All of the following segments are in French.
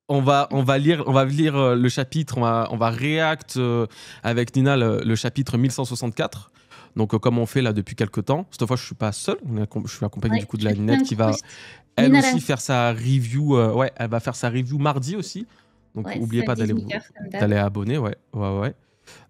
on va lire le chapitre, on va react avec Nina le chapitre 1164. Donc, comme on fait là depuis quelques temps. Cette fois, je suis pas seul. Je suis accompagné Ouais, du coup de je la suis Ninette qui va, elle Nina aussi, faire sa review. Ouais, elle va faire sa review mardi aussi. Donc, Ouais, n'oubliez c'est à pas 18h comme d'hab. d'aller abonner. Ouais, ouais, ouais.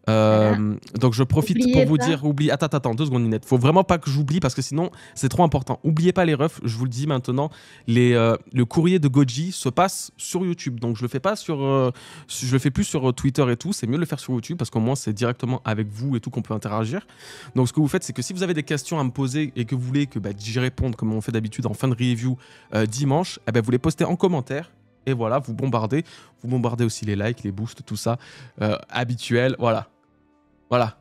Voilà. Donc je profite pour Oubliez vous pas. dire, attends, 2 secondes Ninette. Faut vraiment pas que j'oublie parce que sinon c'est trop important. Oubliez pas les refs, je vous le dis maintenant, le courrier de Goji se passe sur YouTube. Donc je le fais pas je le fais plus sur Twitter et tout. C'est mieux de le faire sur YouTube parce qu'au moins c'est directement avec vous et tout qu'on peut interagir. Donc ce que vous faites, c'est que si vous avez des questions à me poser et que vous voulez que j'y réponde comme on fait d'habitude en fin de review dimanche, vous les postez en commentaire. Et voilà, vous bombardez aussi les likes, les boosts, tout ça, habituel, voilà,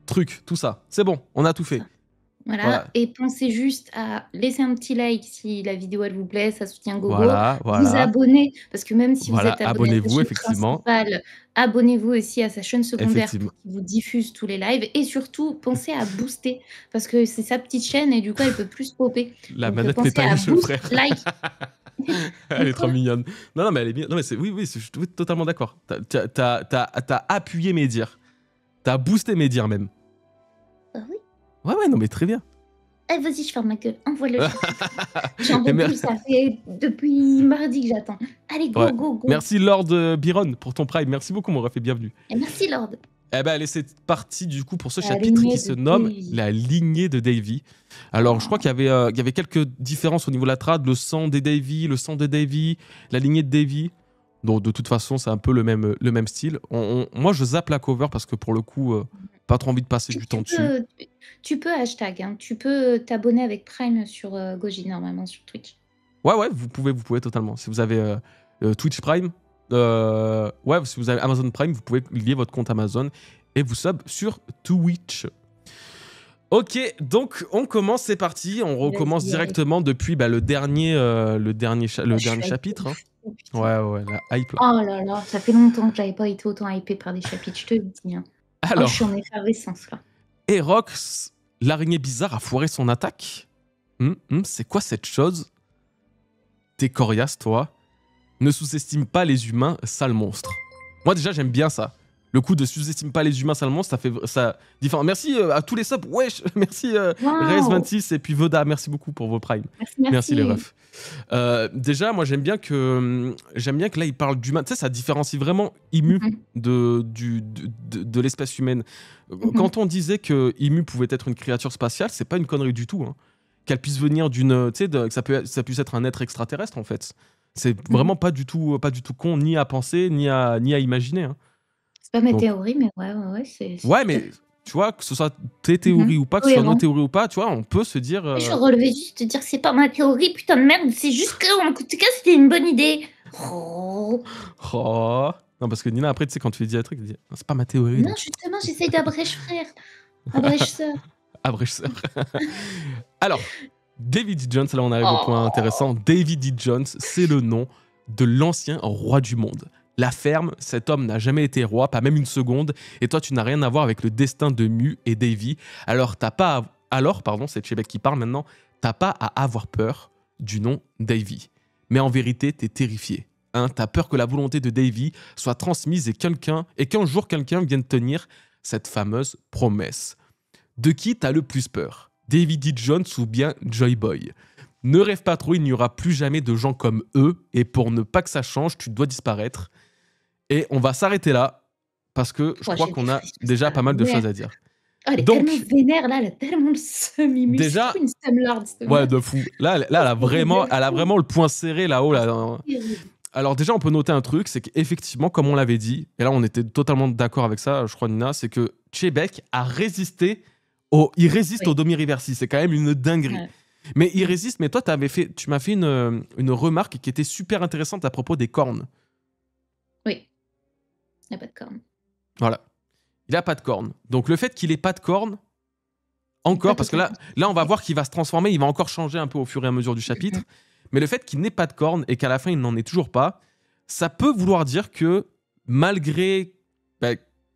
truc, tout ça. C'est bon, on a tout fait. Voilà. Voilà. Et pensez juste à laisser un petit like si la vidéo elle vous plaît, ça soutient Gogo. Voilà. Vous abonner, parce que même si vous Voilà, êtes abonné à sa abonnez-vous, chaîne effectivement. principale, abonnez-vous aussi à sa chaîne secondaire Effectivement. pour qu'il vous diffuse tous les lives. Et surtout, pensez à booster, parce que c'est sa petite chaîne et du coup, elle peut plus popper. La Donc, manette m'est pensez à taillée sur le boost, frère. like. Elle est trop mignonne. Non, mais elle est bien. Non, mais oui, je suis totalement d'accord. T'as appuyé mes dires. T'as boosté mes dires même. Ah oui. Ouais, non, mais très bien. Eh, vas-y, je ferme ma gueule. Envoie le J'en veux plus, ça fait depuis mardi que j'attends. Allez, go. Merci Lord Byron pour ton prime. Merci beaucoup, mon ref, et bienvenue. Et merci, Lord. Allez, c'est parti du coup pour ce chapitre qui se nomme La lignée de Davy. Alors, je crois qu'il y avait quelques différences au niveau de la trad, le sang des Davy, le sang de Davy, la lignée de Davy. Donc, de toute façon, c'est un peu le même style. Moi, je zappe la cover parce que pour le coup, pas trop envie de passer du temps dessus. Tu peux hashtag, hein. Tu peux t'abonner avec Prime sur Goji, normalement, sur Twitch. Ouais, vous pouvez totalement. Si vous avez Twitch Prime, si vous avez Amazon Prime, vous pouvez lier votre compte Amazon et vous sub sur Twitch. Ok, donc on commence, c'est parti. On recommence directement depuis le dernier chapitre. Hein. Ouais, la hype là. Oh là là, ça fait longtemps que j'avais pas été autant hypée par des chapitres, je te le dis. Hein. Alors, je suis en effervescence là. Erox, l'araignée bizarre, a foiré son attaque. C'est quoi cette chose? T'es coriace, toi. Ne sous-estime pas les humains, sale monstre. Moi, déjà, j'aime bien ça. Le coup de sous-estime pas les humains, sale monstre, ça fait ça différent. Merci à tous les subs. Wesh, merci Rez26 et puis Voda. Merci beaucoup pour vos primes. Merci les refs. Déjà, moi, j'aime bien que là, il parle d'humain. Tu sais, ça différencie vraiment Imu de l'espèce humaine. Quand on disait que Imu pouvait être une créature spatiale, c'est pas une connerie du tout. Hein. Qu'elle puisse venir d'une, tu sais, que ça puisse être un être extraterrestre en fait. C'est vraiment pas du tout con ni à penser ni à imaginer. Hein. C'est pas ma théorie, mais ouais, c'est. Ouais, mais tu vois, que ce soit tes théories ou pas, que ce soit nos théories ou pas, tu vois, on peut se dire. Je relevais juste de dire que c'est pas ma théorie, putain de merde, c'est juste que en tout cas c'était une bonne idée. Oh. Non, parce que Nina, après, tu sais, quand tu lui dis un truc, tu dis c'est pas ma théorie. Non, justement, j'essaye d'abrèche frère. Abrèche sœur. Abrèche sœur. Alors, David D. Jones, là on arrive au point intéressant. David D. Jones, c'est le nom de l'ancien roi du monde. La ferme, cet homme n'a jamais été roi, pas même une seconde, et toi tu n'as rien à voir avec le destin de Mu et Davy. Alors c'est Chebek qui parle maintenant, t'as pas à avoir peur du nom Davy. Mais en vérité, t'es terrifié. Hein, t'as peur que la volonté de Davy soit transmise et qu'un jour quelqu'un vienne tenir cette fameuse promesse. De qui t'as le plus peur? David D. Jones ou bien Joy Boy? Ne rêve pas trop, il n'y aura plus jamais de gens comme eux, et pour ne pas que ça change, tu dois disparaître. Et on va s'arrêter là, parce que je crois qu'on a déjà pas mal de choses à dire. Oh, elle est tellement vénère là, elle a tellement le seum. Déjà, une sumlord, ouais, de fou. Là, elle a vraiment le poing serré là-haut. Là. Alors déjà, on peut noter un truc, c'est qu'effectivement, comme on l'avait dit, et là on était totalement d'accord avec ça, je crois Nina, c'est que Chebek a résisté, il résiste au Domi-Reversi, c'est quand même une dinguerie. Ouais. Mais il résiste, mais toi, tu m'as fait une remarque qui était super intéressante à propos des cornes. Oui, il n'a pas de cornes. Voilà, il n'a pas de cornes. Donc le fait qu'il n'ait pas de cornes, encore, parce que là, on va voir qu'il va se transformer, il va encore changer un peu au fur et à mesure du chapitre, mais le fait qu'il n'ait pas de cornes et qu'à la fin, il n'en ait toujours pas, ça peut vouloir dire que malgré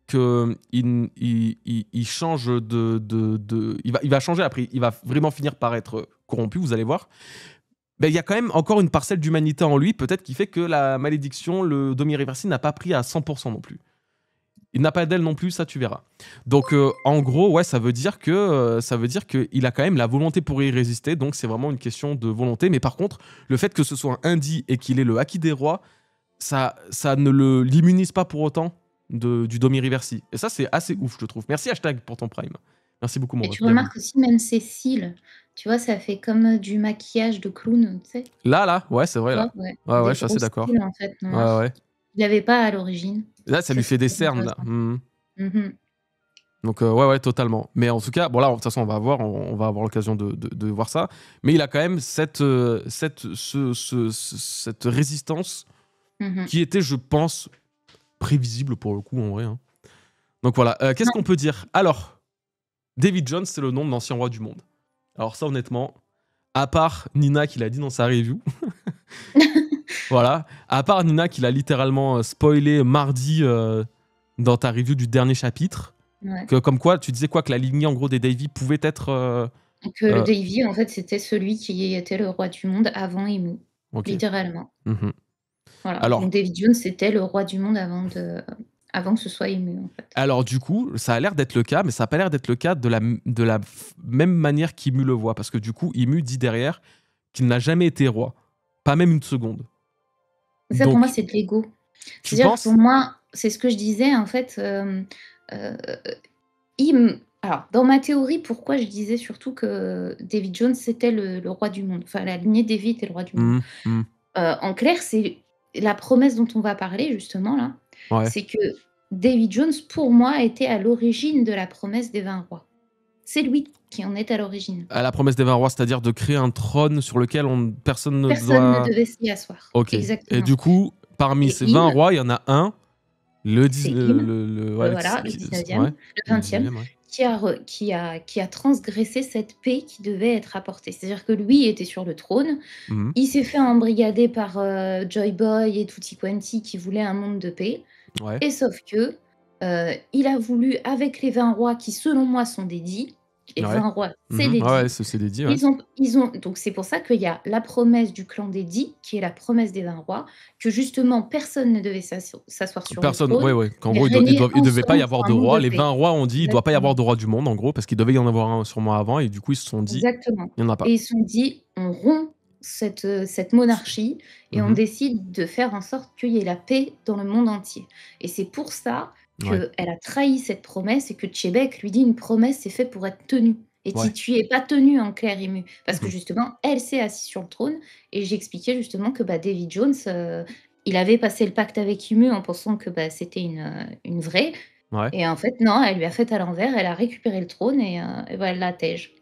qu'il change il va changer après, il va vraiment finir par être corrompu, vous allez voir. ben, il y a quand même encore une parcelle d'humanité en lui, peut-être qui fait que la malédiction, le Domi Reversi n'a pas pris à 100% non plus. Il n'a pas d'aile non plus, ça tu verras. Donc en gros, ouais, ça veut dire qu'il a quand même la volonté pour y résister, donc c'est vraiment une question de volonté. Mais par contre, le fait que ce soit un Indi et qu'il ait le Haki des rois, ça ne l'immunise pas pour autant du Domi Reversi. Et ça, c'est assez ouf, je trouve. Merci hashtag pour ton prime. Merci beaucoup, mon Et ref. tu remarques aussi même ses cils, tu vois, ça fait comme du maquillage de clown, tu sais. Là, ouais, c'est vrai, Tu là. vois, ouais, Ouais, des je suis assez gros d'accord. cils en fait Ouais, noirs. ouais. Il avait pas à l'origine. Là, ça Ça, lui fait c'est des très cernes, là. intéressant. Mmh. Donc ouais, totalement. Mais en tout cas, bon là, de toute façon, on va voir, on va avoir l'occasion de voir ça. Mais il a quand même cette résistance Mmh. qui était, je pense, prévisible pour le coup, en vrai. Hein. Donc voilà, qu'est-ce qu'on peut dire? Alors, David Jones, c'est le nom de l'ancien roi du monde. Alors ça, honnêtement, à part Nina qui l'a dit dans sa review, voilà, à part Nina qui l'a littéralement spoilé mardi dans ta review du dernier chapitre, Ouais. que, comme quoi, tu disais quoi, que la lignée en gros des Davy pouvait être... Que le Davy, en fait, c'était celui qui était le roi du monde avant Emu, ok. littéralement. Mhm. Voilà. Alors, Donc David Jones, c'était le roi du monde avant que ce soit Emu, en fait. alors du coup, ça a l'air d'être le cas, mais ça n'a pas l'air d'être le cas de la même manière qu'Imu le voit, parce que du coup, Imu dit derrière qu'il n'a jamais été roi, pas même une seconde. Ça, pour moi, Donc, c'est de l'ego. tu C'est-à-dire, penses? pour moi, c'est ce que je disais, en fait, alors, dans ma théorie, pourquoi je disais surtout que David Jones, c'était le roi du monde, enfin, la lignée Davy était le roi du monde. Mhm, mhm. En clair, c'est la promesse dont on va parler, justement, là, Ouais. c'est que David Jones, pour moi, était à l'origine de la promesse des 20 rois. C'est lui qui en est à l'origine. À la promesse des 20 rois, c'est-à-dire de créer un trône sur lequel personne ne Personne ne doit... devait s'y asseoir. Ok. Et Exactement. du coup, parmi Et ces 20 Im, rois, il y en a un, le, c'est dix- Im, ouais, voilà, le qui- 19e, ouais, le le 20e, 19e, ouais. qui a transgressé cette paix qui devait être apportée. C'est-à-dire que lui était sur le trône, Mhm. il s'est fait embrigader par Joy Boy et Tutti Quanti qui voulaient un monde de paix. Ouais. Et sauf que il a voulu, avec les 20 rois qui, selon moi, sont des dits, les Ouais. 20 rois, c'est Mhm. des Ouais, dits. c'est dédié, ouais. Donc c'est pour ça qu'il y a la promesse du clan des dits, qui est la promesse des 20 rois, que justement personne ne devait s'asseoir sur le Personne, trône, ouais. Qu'en mais gros, régner il devait pas y ensemble avoir pour de un monde roi. de Les paix. 20 rois ont dit, il doit pas y avoir Exactement. de roi du monde, en gros, parce qu'il devait y en avoir un sûrement avant, et du coup, ils se sont dit, Exactement. il n'y en a pas. Et ils se sont dit: «On rompt cette monarchie et on Mhm. décide de faire en sorte qu'il y ait la paix dans le monde entier». Et c'est pour ça Ouais. qu'elle a trahi cette promesse et que Tchébek lui dit: «Une promesse, c'est fait pour être tenue et Ouais. tu es pas tenue en clair, Ému». Parce que Mhm. justement, elle s'est assise sur le trône et j'expliquais justement que, David Jones, il avait passé le pacte avec Ému en pensant que, c'était une vraie Ouais. et en fait non, elle lui a fait à l'envers, elle a récupéré le trône et voilà, elle la tège.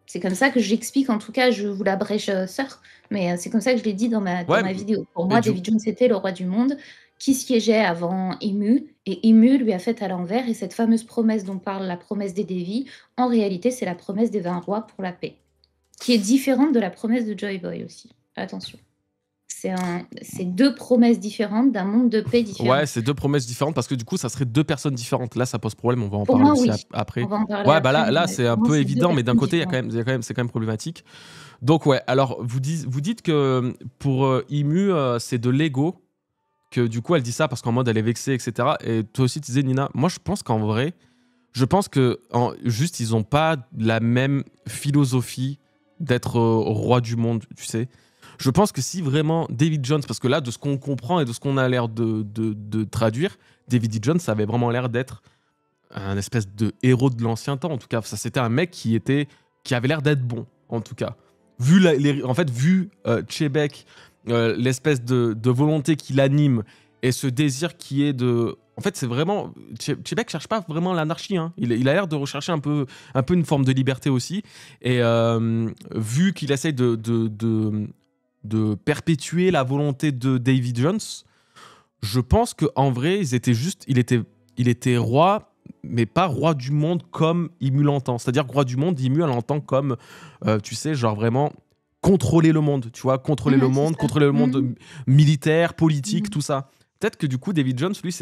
C'est comme ça que j'explique, en tout cas, je vous l'abrège, sœur, mais c'est comme ça que je l'ai dit dans ma Ouais, vidéo. Pour mais moi, David Jones était le roi du monde qui siégeait avant Ému et Ému lui a fait à l'envers et cette fameuse promesse dont parle la promesse des Devi, en réalité, c'est la promesse des 20 rois pour la paix, qui est différente de la promesse de Joy Boy aussi. Attention. C'est 2 promesses différentes d'un monde de paix différent. ouais, c'est deux promesses différentes parce que du coup, ça serait deux personnes différentes. Là, ça pose problème. On va en Pour parler moi, aussi oui. On après. va en parler Ouais, bah après, là, mais c'est un pour moi, peu c'est 2 évident, mais d'un personnes côté, différentes. c'est quand même problématique. Donc, ouais, alors, vous dites que pour Imu, c'est de l'ego, que du coup, elle dit ça parce qu'en mode, elle est vexée, etc. Et toi aussi, tu disais, Nina, moi, je pense qu'en vrai, juste, ils ont pas la même philosophie d'être roi du monde, tu sais. Je pense que si vraiment David Jones, parce que là, de ce qu'on comprend et de ce qu'on a l'air de traduire, David D. Jones, ça avait vraiment l'air d'être un espèce de héros de l'ancien temps. En tout cas, ça c'était un mec qui avait l'air d'être bon, en tout cas. Vu Tchébek, l'espèce de volonté qui l'anime et ce désir qui est de... En fait, c'est vraiment... Tchébek cherche pas vraiment l'anarchie. Hein. Il a l'air de rechercher un peu une forme de liberté aussi. Et vu qu'il essaye de perpétuer la volonté de David Jones, je pense qu'en vrai, il était roi, mais pas roi du monde comme Imu l'entend. C'est-à-dire que roi du monde, Imu, elle l'entend comme, tu sais, genre vraiment contrôler le monde, tu vois, contrôler le C'est monde, ça. contrôler le monde Mmh. militaire, politique, Mmh. tout ça. Peut-être que du coup, David Jones, lui,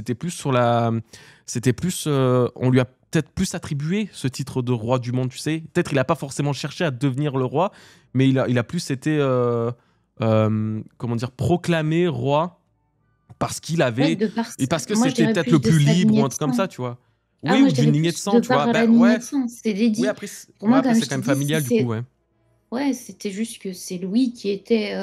on lui a peut-être plus attribué ce titre de roi du monde, tu sais. Peut-être il a pas forcément cherché à devenir le roi, mais il a plus été comment dire, proclamé roi parce qu'il Oui, avait de par et parce que moi je c'était dirais peut-être le plus de plus sa libre ou lignée un de truc comme sang. ça, tu vois? Ah Oui, moi ou je d'une dirais lignée de plus de sang, tu vois? par la Bah, lignée ouais, de sang, c'est oui, Lady. après c Pour ouais, moi, après comme c'est je quand t'ai même dit, familial, du coup, ouais. ouais, c'était juste que c'est Louis qui était,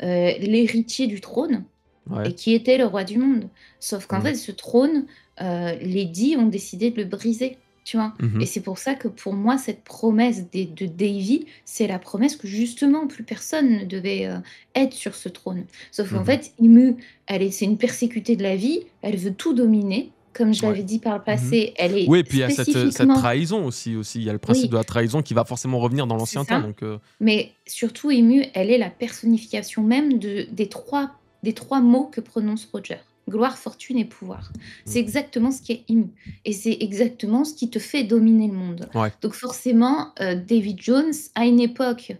l'héritier du trône Ouais. et qui était le roi du monde. Sauf qu'en Mmh. fait, ce trône, les dits ont décidé de le briser, tu vois? Mmh Et mh. c'est pour ça que pour moi, cette promesse de Davy, c'est la promesse que justement plus personne ne devait, être sur ce trône. Sauf qu'en Mmh. fait, Ymue, c'est une persécutée de la vie, elle veut tout dominer. Comme je Ouais. l'avais dit par le Mmh. passé, elle Oui est et puis il y a cette spécifiquement trahison aussi. Il y a le principe oui, de la trahison qui va forcément revenir dans c'est l'ancien temps ça. donc Mais surtout, Emu, elle est la personnification même des 3 mots que prononce Roger. Gloire, fortune et pouvoir. mmh. C'est exactement ce qu'est Emu et c'est exactement ce qui te fait dominer le monde. Ouais. Donc forcément, David Jones, à une époque,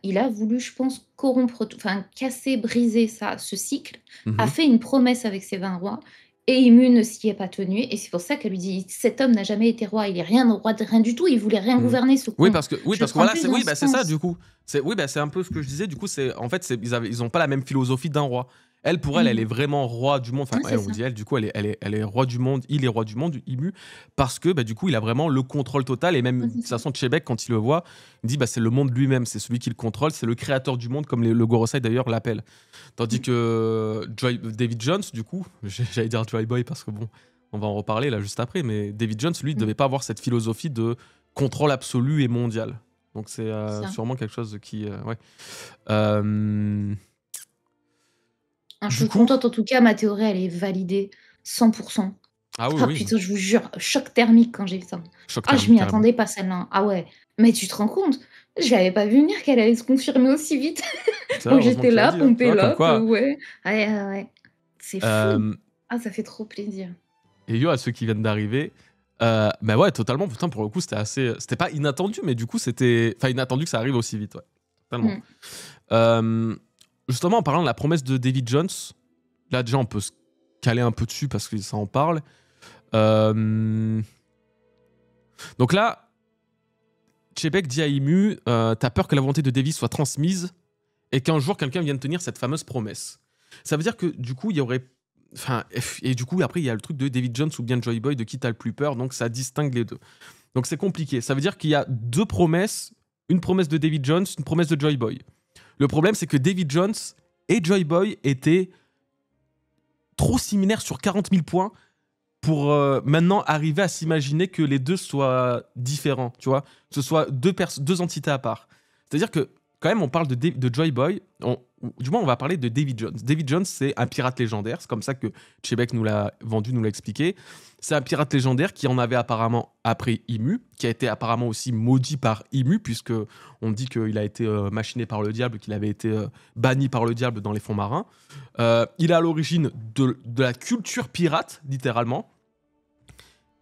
il a voulu, je pense, corrompre tout enfin casser, briser ça ce cycle, a Mmh. fait une promesse avec ses 20 rois et Emu ne s'y est pas tenu et c'est pour ça qu'elle lui dit: «Cet homme n'a jamais été roi, il est rien roi de rien du tout, il voulait rien Mmh. gouverner ce con». Oui Je le parce que prends voilà, plus c'est dans oui, ce bah, c'est ça sens. du coup. C'est un peu ce que je disais du coup, c'est en fait, ils ont pas la même philosophie d'un roi. Elle, pour elle, elle est Mmh. vraiment roi du monde, enfin Ouais, c'est elle, on ça. dit elle, du coup, elle est roi du monde, il est roi du monde, Imu, parce que, bah, du coup, il a vraiment le contrôle total et même Ouais, de c'est toute ça. façon, Chebec, quand il le voit, il dit: «Bah, c'est le monde lui-même, c'est celui qui le contrôle, c'est le créateur du monde», comme le Gorosei d'ailleurs l'appelle. Tandis Mmh. que David Jones, du coup, j'allais dire Joy Boy parce que bon, on va en reparler là juste après, mais David Jones, lui, Mmh. devait pas avoir cette philosophie de contrôle absolu et mondial. Donc c'est C'est ça. sûrement quelque chose qui, ouais. Euh, Ah, je du suis coup, contente en tout cas, ma théorie, elle est validée 100. ah oui, Ah oui, putain, je vous jure, choc thermique quand j'ai vu ça. choc Ah, je thermique m'y carrément. attendais pas celle-là, hein. Ah ouais, mais tu te rends compte? Je l'avais pas vu venir qu'elle allait se confirmer aussi vite. C'est vrai, Donc heureusement j'étais qu'il a là, dit, hein. Tu pompée vois, comme là, quoi. ouais. Ouais, ouais, ouais. C'est fou. euh, Ah, ça fait trop plaisir. et yo, à ceux qui viennent d'arriver, bah ouais, totalement. Putain, pour le coup, c'était pas inattendu, mais du coup, enfin inattendu que ça arrive aussi vite, ouais. Totalement. Mmh. Euh, Justement, en parlant de la promesse de David Jones, là déjà on peut se caler un peu dessus parce que ça en parle. Euh, Donc là, Chebek dit à Imu, t'as peur que la volonté de Davy soit transmise et qu'un jour quelqu'un vienne tenir cette fameuse promesse. Ça veut dire que du coup, il y aurait. Enfin, et du coup, après, il y a le truc de David Jones ou bien Joy Boy de qui t'as le plus peur, donc ça distingue les deux. Donc c'est compliqué. Ça veut dire qu'il y a deux promesses, une promesse de David Jones, une promesse de Joy Boy. Le problème, c'est que David Jones et Joy Boy étaient trop similaires sur 40 000 points pour maintenant arriver à s'imaginer que les deux soient différents, tu vois, que ce soit deux entités à part. C'est-à-dire que quand même, on parle de Joy Boy, du moins on va parler de David Jones. David Jones, c'est un pirate légendaire, c'est comme ça que Chebek nous l'a vendu, nous l'a expliqué. C'est un pirate légendaire qui en avait apparemment après Imu, qui a été apparemment aussi maudit par Imu, puisque on dit qu'il a été machiné par le diable, qu'il avait été banni par le diable dans les fonds marins. Il est à l'origine de la culture pirate, littéralement.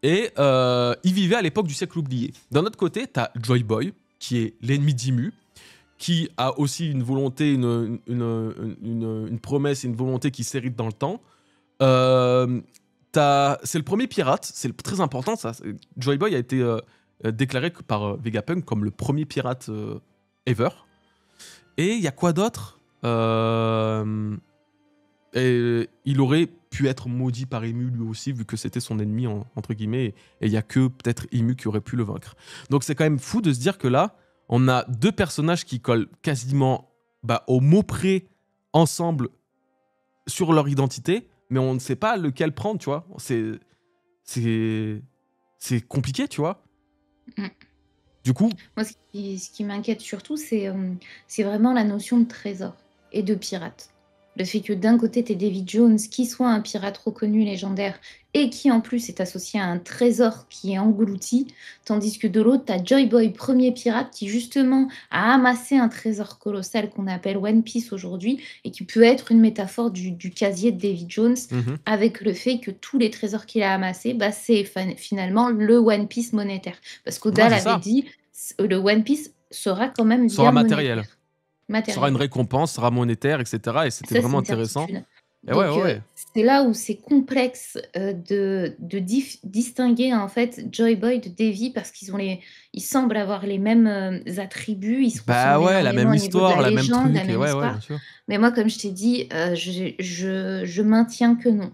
Et il vivait à l'époque du siècle oublié. D'un autre côté, t'as Joy Boy, qui est l'ennemi d'Imu, qui a aussi une volonté, une promesse et une volonté qui s'hérite dans le temps. Euh, c'est le premier pirate, c'est très important ça. Joy Boy a été déclaré par Vegapunk comme le premier pirate ever. Et il y a quoi d'autre et il aurait pu être maudit par Emu lui aussi, vu que c'était son ennemi, entre guillemets, et il n'y a que peut-être Emu qui aurait pu le vaincre. Donc c'est quand même fou de se dire que là, on a deux personnages qui collent quasiment au mot près ensemble sur leur identité, mais on ne sait pas lequel prendre, tu vois. C'est compliqué, tu vois. Mmh. Du coup, Moi, ce qui m'inquiète surtout, c'est vraiment la notion de trésor et de pirate. Le fait que d'un côté, tu David Jones, qui soit un pirate reconnu, légendaire, et qui en plus est associé à un trésor qui est englouti, tandis que de l'autre, tu as Joy Boy, premier pirate, qui justement a amassé un trésor colossal qu'on appelle One Piece aujourd'hui, et qui peut être une métaphore du casier de David Jones, mhm, avec le fait que tous les trésors qu'il a amassés, c'est finalement le One Piece monétaire. Parce ouais, qu'Oda c'est l'avait ça. dit, le One Piece sera quand même Sera bien matériel. monétaire. Sera une Matériel. récompense, sera monétaire, etc. Et c'était Ça, c'est vraiment une intéressant. certitude. Et ouais, Donc ouais, ouais. c'est là où c'est complexe, de distinguer, en fait, Joy Boy de Davy parce ils semblent avoir les mêmes, attributs, ils se Bah ressemblent ouais, la énormément même au niveau de la histoire, la même légende, la truc. Et même ouais, ouais, bien histoire. sûr. Mais moi, comme je t'ai dit, je maintiens que non.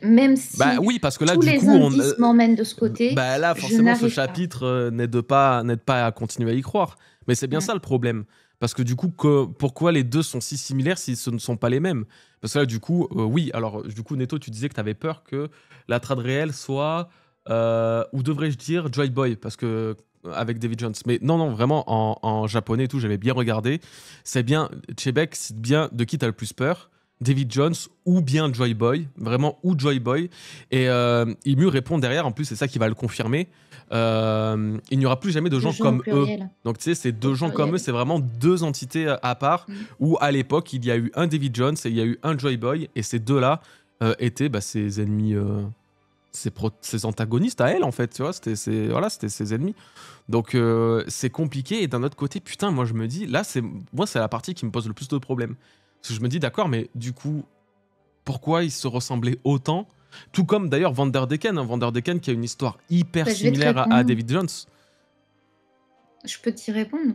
Même Bah si oui, parce que là, tous du les coup, indices m'emmènent de ce côté, bah là, je forcément, ce n'arrive pas. chapitre n'aide pas à continuer à y croire. Mais c'est bien Mmh. ça le problème. Parce que du coup, pourquoi les deux sont si similaires si ce ne sont pas les mêmes? Parce que là, du coup, oui, alors du coup, Neto, tu disais que tu avais peur que la trad réelle soit, ou devrais-je dire, Joy Boy, parce que avec David Jones. Mais non, non, vraiment, en japonais et tout, j'avais bien regardé. C'est bien, Chebek cite bien de qui tu as le plus peur. David Jones ou bien Joy Boy, vraiment ou Joy Boy. Et Imu répond derrière, en plus c'est ça qui va le confirmer, il n'y aura plus jamais de De gens gens au comme eux. pluriel, Donc tu sais, ces au deux gens comme eux, pluriel. c'est vraiment deux entités à part, Mmh. où à l'époque, il y a eu un David Jones et il y a eu un Joy Boy, et ces deux-là étaient ses ennemis, ses antagonistes à elle, en fait, tu vois, voilà, c'était ses ennemis. Donc c'est compliqué, et d'un autre côté, putain, moi je me dis, là, c'est la partie qui me pose le plus de problèmes. Parce que je me dis, d'accord, mais du coup, pourquoi ils se ressemblaient autant? Tout comme d'ailleurs Vanderdecken, hein, Vanderdecken qui a une histoire hyper Bah, je vais te similaire à répondre. David Jones. Je peux t'y répondre.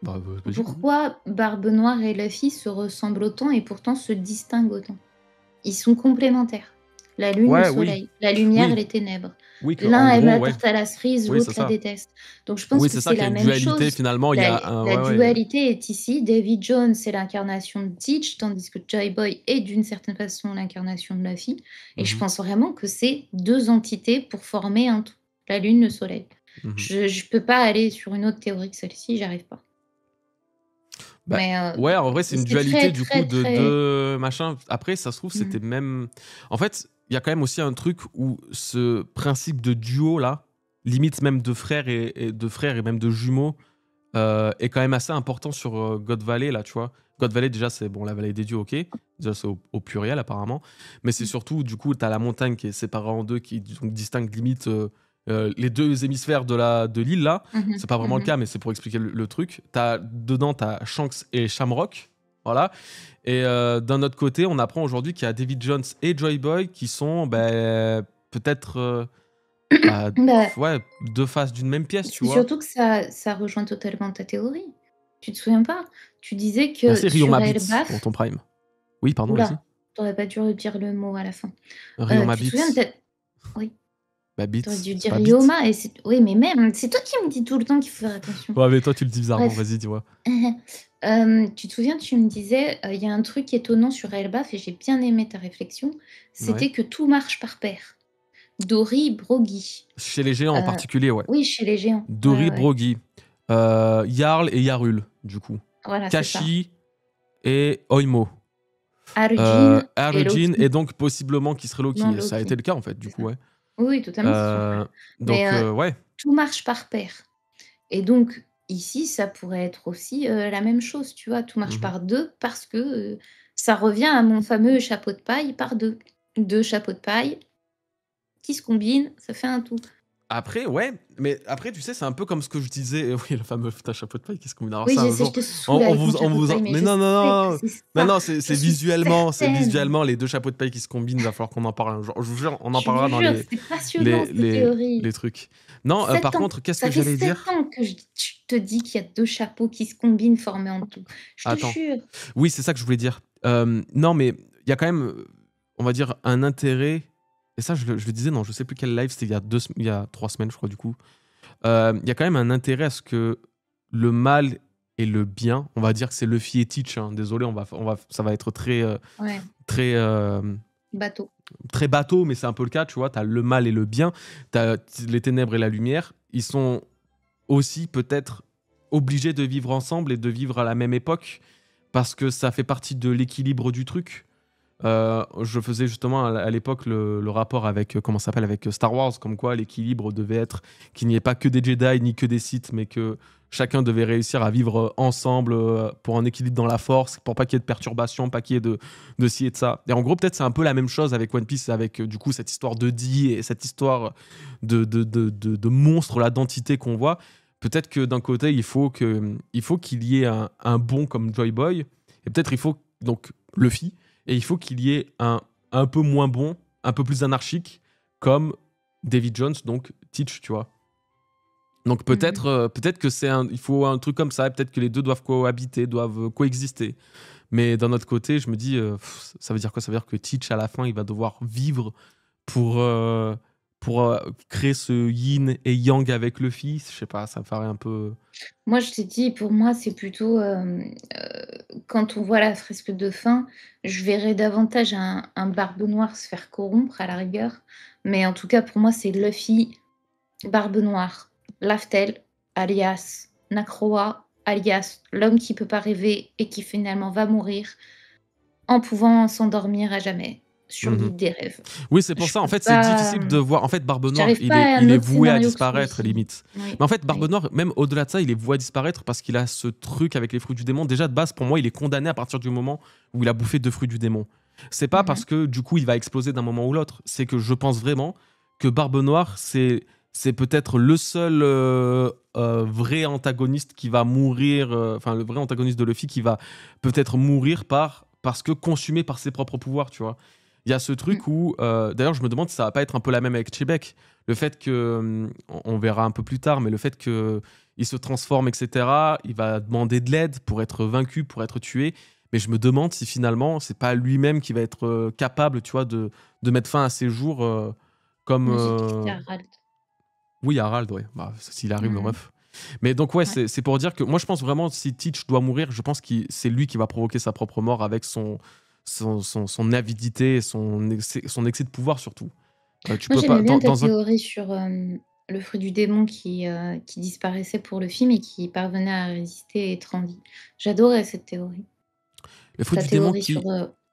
Bah, vas-y. Pourquoi Barbe Noire et Luffy se ressemblent autant et pourtant se distinguent autant? Ils sont complémentaires. La lune, le Ouais, oui, soleil, la lumière et oui, les ténèbres. oui, que en L'un aime gros, la ouais, tarte à la cerise, oui, c'est l'autre la ça. déteste. Donc je pense Oui, que c'est ça c'est qu'il y a la une même dualité, chose. finalement, il y La a un... la Ouais, ouais. dualité est ici. David Jones, c'est l'incarnation de Teach, tandis que Joy Boy est d'une certaine façon l'incarnation de Luffy. Et je Mhm, pense vraiment que c'est 2 entités pour former un tout. La lune, le soleil. mhm. Je peux pas aller sur une autre théorie que celle-ci, j'arrive pas. Bah, Mais ouais, en vrai, c'est une c'est dualité, très, du coup, très, de très deux machins. Après, ça se trouve, mmh. c'était même... En fait, il y a quand même aussi un truc où ce principe de duo, là, limite même de frères et même de jumeaux, est quand même assez important sur God Valley, là, tu vois. God Valley, déjà, c'est bon, la vallée des dieux, ok. Déjà, c'est au pluriel, apparemment. Mais c'est Mmh. surtout, du coup, tu as la montagne qui est séparée en deux, qui donc, distingue limite les deux hémisphères de l'île, là. Mmh mh. C'est pas vraiment le Mmh. cas, mais c'est pour expliquer le truc. Dedans, tu as Shanks et Shamrock. Voilà. Et d'un autre côté, on apprend aujourd'hui qu'il y a David Jones et Joy Boy qui sont peut-être bah, Bah, ouais, deux faces d'une même pièce, tu c'est vois. surtout que ça rejoint totalement ta théorie. Tu te souviens pas? Tu disais que Merci sur Ryoma Beats pour Elbaf ton Prime. Oui, pardon, ouh vas-y. là, tu aurais pas dû redire le mot à la fin. Ryoma Tu te souviens Beats. peut-être oui, Bah, tu aurais Beats, dû c'est dire pas Beats. Ryoma et c'est oui, mais même, c'est toi qui me dis tout le temps qu'il faut faire attention. Ouais, mais toi, tu le dis bizarrement. Bref, Vas-y, dis-moi. tu te souviens, tu me disais, il y a un truc étonnant sur Elbaf et j'ai bien aimé ta réflexion, Ouais. c'était que tout marche par paire. Dory, Broggy. Chez les géants en Heu, particulier, ouais. oui, chez les géants. Ouais, ouais, Dory, ouais. Broggy. Jarl et Yarul, du coup. Voilà, c'est ça. Kashi et Oimo. Arjun et Arujin Loki. et donc possiblement qui serait Non, Loki. Et ça a été Loki, le cas, en fait, du c'est coup, ça. ouais. Oui, oui, totalement, c'est son Euh, frère. Mais donc, ouais. tout marche par paire et donc ici, ça pourrait être aussi, la même chose, tu vois? Tout marche Mhm. par 2 parce que, ça revient à mon fameux chapeau de paille par 2. 2 chapeaux de paille qui se combinent, ça fait un tout. Après, ouais, mais après, tu sais, c'est un peu comme ce que je disais. Oui, le fameux putain, chapeau de paille, qu'est-ce qu'on verra Oui, ça un j'essaie, je jour. te saoule avec mon chapeau de paille, mais Mais je non, non, sais que non, c'est non, ça. non, Je suis c'est certaine. visuellement les deux chapeaux de paille qui se combinent. Il va falloir qu'on en parle un jour. Je vous jure, on en Je vous parlera dans jure, c'est passionnant cette théorie. les trucs. Non, 7 par ans, contre, qu'est-ce ça que fait j'allais 7 dire? ans que je te dis qu'il y a 2 chapeaux qui se combinent, formés en tout. Je te Attends. jure. Oui, c'est ça que je voulais dire. Non, mais il y a quand même, on va dire, un intérêt. Et ça, je le disais, non, je sais plus quel live, c'était il y a 3 semaines, je crois, du coup. Il y a quand même un intérêt à ce que le mal et le bien, on va dire que c'est Luffy et Teach, hein, désolé, ça va être très, Ouais, très, bateau. très bateau, mais c'est un peu le cas, tu vois. Tu as le mal et le bien, tu as les ténèbres et la lumière. Ils sont aussi peut-être obligés de vivre ensemble et de vivre à la même époque parce que ça fait partie de l'équilibre du truc. Je faisais justement à l'époque le rapport avec comment ça s'appelle avec Star Wars, comme quoi l'équilibre devait être qu'il n'y ait pas que des Jedi ni que des Sith, mais que chacun devait réussir à vivre ensemble pour un équilibre dans la Force, pour pas qu'il y ait de perturbations, pas qu'il y ait de ci et de ça. Et en gros, peut-être c'est un peu la même chose avec One Piece, avec du coup cette histoire de Dee et cette histoire de monstre, la d'entité qu'on voit. Peut-être que d'un côté, il faut qu'il y ait un bon comme Joy Boy, et peut-être il faut donc Luffy, et il faut qu'il y ait un peu moins bon, un peu plus anarchique, comme David Jones, donc Teach, tu vois. Donc Mhm. peut-être que il faut un truc comme ça, et peut-être que les deux doivent cohabiter, doivent coexister. Mais d'un autre côté, je me dis, ça veut dire quoi? Ça veut dire que Teach, à la fin, il va devoir vivre pour, créer ce yin et yang avec Luffy. Je sais pas, ça me paraît un peu. Moi, je t'ai dit, pour moi, c'est plutôt, quand on voit la fresque de fin, je verrais davantage un Barbe Noire se faire corrompre, à la rigueur. Mais en tout cas, pour moi, c'est Luffy, Barbe Noire, Laftel, alias Nakroa, alias l'homme qui peut pas rêver et qui finalement va mourir en pouvant s'endormir à jamais sur le Mhm. lit des rêves. Oui, c'est pour Je ça. En peux fait, c'est pas, difficile de voir. En fait, Barbe Noire, j'arrive pas à il un est autre voué à scénario que disparaître, celui-ci. limite. Oui, Mais en fait, Barbe oui. Noire, même au-delà de ça, il est voué à disparaître parce qu'il a ce truc avec les fruits du démon. Déjà, de base, pour moi, il est condamné à partir du moment où il a bouffé 2 fruits du démon. C'est pas parce Mmh. que, du coup, il va exploser d'un moment ou l'autre. C'est que je pense vraiment que Barbe Noire, c'est peut-être le seul vrai antagoniste qui va mourir, enfin, le vrai antagoniste de Luffy qui va peut-être mourir parce que consumé par ses propres pouvoirs, tu vois. Il y a ce Mmh. truc où, d'ailleurs, je me demande si ça va pas être un peu la même avec Chebek. Le fait que, on verra un peu plus tard, mais le fait que il se transforme, etc., il va demander de l'aide pour être vaincu, pour être tué. Mais je me demande si finalement, c'est pas lui-même qui va être capable, tu vois, de mettre fin à ses jours comme. Moi, j'ai dit que c'était Harald. Oui, Harald, ouais. Bah, s'il arrive, le Mmh. ref. Mais donc, ouais, Ouais. c'est pour dire que moi, je pense vraiment, si Teach doit mourir, je pense que c'est lui qui va provoquer sa propre mort avec son avidité et son excès de pouvoir, surtout. Tu Moi, peux j'aimais pas. bien ta Dans un. théorie sur, le fruit du démon qui disparaissait pour le film et qui parvenait à résister et être en vie. J'adorais cette théorie. Les fruits Ta du démon théorie qui. sur,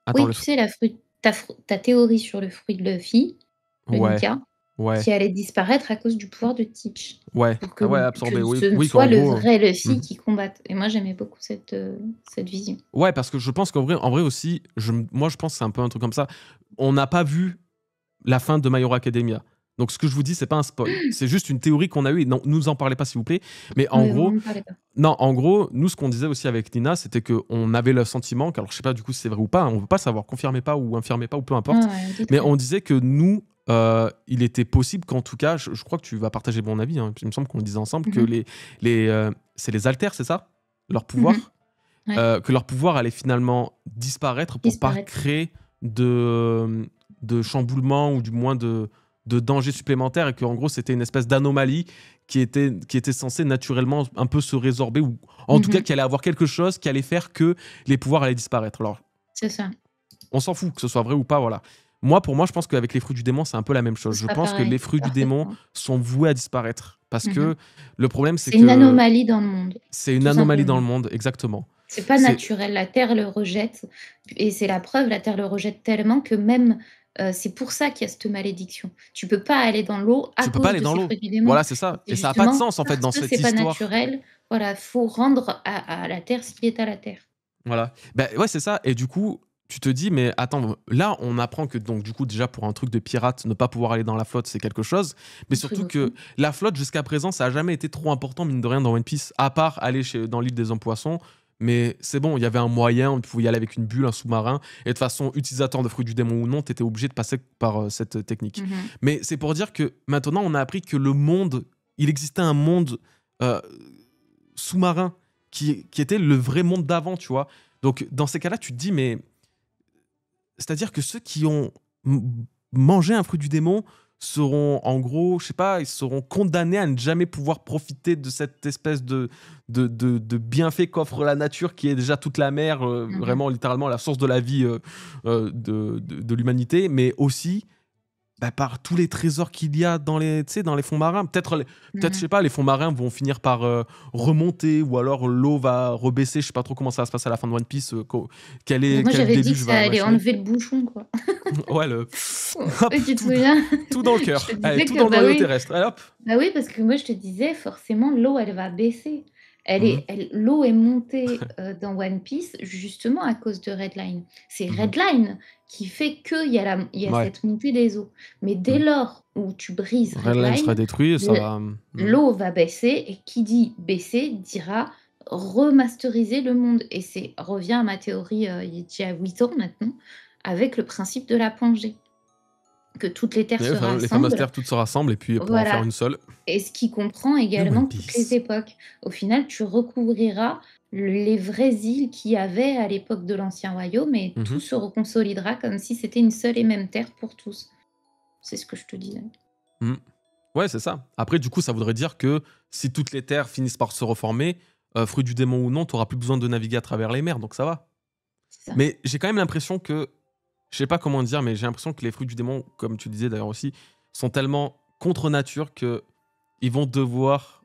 Attends, oui, tu sais, ta théorie sur le fruit de Luffy, le Ouais, Nika, ouais, qui allait disparaître à cause du pouvoir de Teach. ouais. Pour que Ah ouais, absorbé, oui. ce ne Oui, soit qu'en le gros. vrai Luffy Mhm. qui combatte et moi, j'aimais beaucoup cette vision. Ouais, parce que je pense en vrai aussi, moi, je pense que c'est un peu un truc comme ça. On n'a pas vu la fin de My Hero Academia. Donc, ce que je vous dis, c'est pas un spoil. C'est juste une théorie qu'on a eue. Non, nous en parlez pas, s'il vous plaît. Mais en Oui, on gros, ne parlait pas. non, en gros, nous, ce qu'on disait aussi avec Nina, c'était qu'on avait le sentiment, alors je sais pas du coup si c'est vrai ou pas, on veut pas savoir, confirmez pas ou infirmez pas ou peu Ouais, importe, ouais, dites mais rien. on disait que nous, il était possible qu'en tout cas, je crois que tu vas partager mon avis, hein, il me semble qu'on le disait ensemble, que Mmh mh. c'est les alters, c'est ça? Leur Mmh. pouvoir? Ouais, Que leur pouvoir allait finalement disparaître pour pas disparaître. créer de chamboulement ou du moins de danger supplémentaire et qu'en gros c'était une espèce d'anomalie qui était censée naturellement un peu se résorber ou en tout cas Mmh. qui allait avoir quelque chose qui allait faire que les pouvoirs allaient disparaître. Alors C'est ça. on s'en fout que ce soit vrai ou pas, voilà. Pour moi, je pense qu'avec les fruits du démon, c'est un peu la même Ce chose. Je sera pense que les pareil, fruits du démon parfaitement. sont voués à disparaître. Parce Mmh. que le problème, c'est C'est une que anomalie dans le monde, c'est une tout anomalie dans simplement. le monde, exactement. C'est pas C'est, naturel, la Terre le rejette et c'est la preuve, la Terre le rejette tellement que même, c'est pour ça qu'il y a cette malédiction. Tu peux pas aller dans l'eau à tu peux pas cause aller de dans ces l'eau. fruits du démon Voilà, c'est et ça. c'est Et ça a pas de justement sens, en fait, parce dans que cette c'est pas histoire. naturel, voilà, faut rendre à la Terre ce qui est à la Terre. Voilà. Ben ouais, c'est ça. Et du coup, tu te dis, mais attends, là, on apprend que, donc, du coup, déjà, pour un truc de pirate, ne pas pouvoir aller dans la flotte, c'est quelque chose. Mais Un truc surtout de que fou. la flotte, jusqu'à présent, ça a jamais été trop important, mine de rien, dans One Piece, à part aller dans l'île des hommes poissons. Mais c'est bon, il y avait un moyen, on pouvait y aller avec une bulle, un sous-marin. Et de toute façon, utilisateur de fruits du démon ou non, tu étais obligé de passer par cette technique. Mmh. Mais c'est pour dire que maintenant, on a appris que le monde, il existait un monde euh, sous-marin qui était le vrai monde d'avant, tu vois. Donc, dans ces cas-là, tu te dis, mais c'est-à-dire que ceux qui ont mangé un fruit du démon seront, en gros, je sais pas, ils seront condamnés à ne jamais pouvoir profiter de cette espèce de bienfait qu'offre la nature, qui est déjà toute la mer, Mmh. vraiment, littéralement, la source de la vie de l'humanité, mais aussi par tous les trésors qu'il y a dans les, tu sais, dans les fonds marins. Peut-être, je Mmh. sais pas, les fonds marins vont finir par remonter ou alors l'eau va rebaisser. Je sais pas trop comment ça va se passer à la fin de One Piece. Bah, moi, Quel j'avais dit que déluge ça va allait machiner. enlever le bouchon, quoi. Ouais, hop, Oui, tu te souviens? tout dans le Je te cœur. Allez, disais tout que dans le bah noyau oui, terrestre. Allez, hop. bah oui, parce que moi je te disais forcément l'eau elle va baisser. Mhm, L'eau est montée, dans One Piece justement à cause de Redline. C'est mhm. Redline qui fait qu'il y a Ouais. cette montée des eaux. Mais dès Mhm. lors où tu brises Redline sera Redline, détruit et ça le va. l'eau va baisser et qui dit baisser dira remasteriser le monde et c'est revient à ma théorie, il y a déjà 8 ans maintenant, avec le principe de la Pangée. Que toutes les terres Et se les fameuses rassemblent. terres toutes se rassemblent et puis pour en faire Voilà. une seule. Et ce qui comprend Le One également toutes les Piece. époques. Au final, tu recouvriras les vraies îles qu'il y avait à l'époque de l'Ancien Royaume et tout Mhm. se reconsolidera comme si c'était une seule et même terre pour tous. C'est ce que je te disais. Mm. Ouais, c'est ça. Après, du coup, ça voudrait dire que si toutes les terres finissent par se reformer, fruit du démon ou non, tu n'auras plus besoin de naviguer à travers les mers, donc ça va. C'est ça. Mais j'ai quand même l'impression que, je sais pas comment dire, mais j'ai l'impression que les fruits du démon, comme tu disais d'ailleurs aussi, sont tellement contre nature que ils vont devoir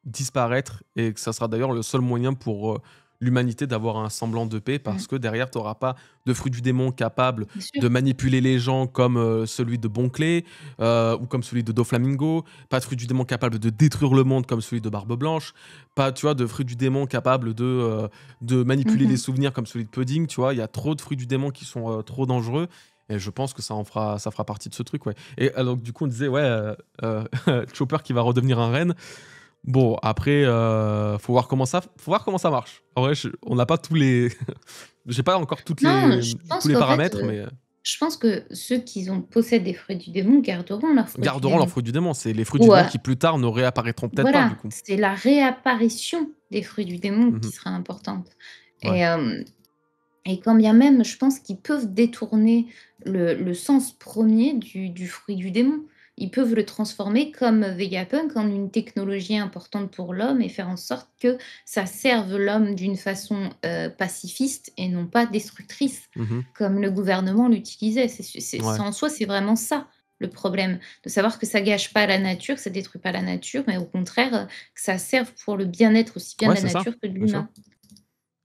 disparaître et que ça sera d'ailleurs le seul moyen pour l'humanité d'avoir un semblant de paix Mmh. parce que derrière, tu n'auras pas de fruit du démon capable Bien sûr. de manipuler les gens comme celui de Bonclé ou comme celui de Doflamingo, pas de fruit du démon capable de détruire le monde comme celui de Barbe Blanche, pas tu vois, de fruit du démon capable de manipuler les Mmh. souvenirs comme celui de Pudding, tu vois, il y a trop de fruits du démon qui sont trop dangereux. Et je pense que ça fera partie de ce truc, ouais. Et alors, du coup, on disait, ouais, Chopper qui va redevenir un renne. Bon, après, faut voir comment ça marche. En vrai, on n'a pas tous les. J'ai pas encore Non, je tous pense les qu'en fait, paramètres, mais je pense que ceux qui possèdent des fruits du démon garderont leurs fruits du garderont leurs démon. fruits du démon. C'est les fruits du Ou, démon qui plus tard ne réapparaîtront peut-être pas, du voilà, coup. c'est la réapparition des fruits du démon qui Mhm. sera importante. Ouais. Et et quand bien même, je pense qu'ils peuvent détourner le sens premier du fruit du démon. Ils peuvent le transformer comme Vegapunk en une technologie importante pour l'homme et faire en sorte que ça serve l'homme d'une façon, pacifiste et non pas destructrice, Mhm. comme le gouvernement l'utilisait. C'est Ouais. en soi, c'est vraiment ça le problème, de savoir que ça gâche pas la nature, que ça détruit pas la nature, mais au contraire, que ça serve pour le bien-être aussi bien Ouais, de la c'est ça, nature que de bien sûr. l'humain.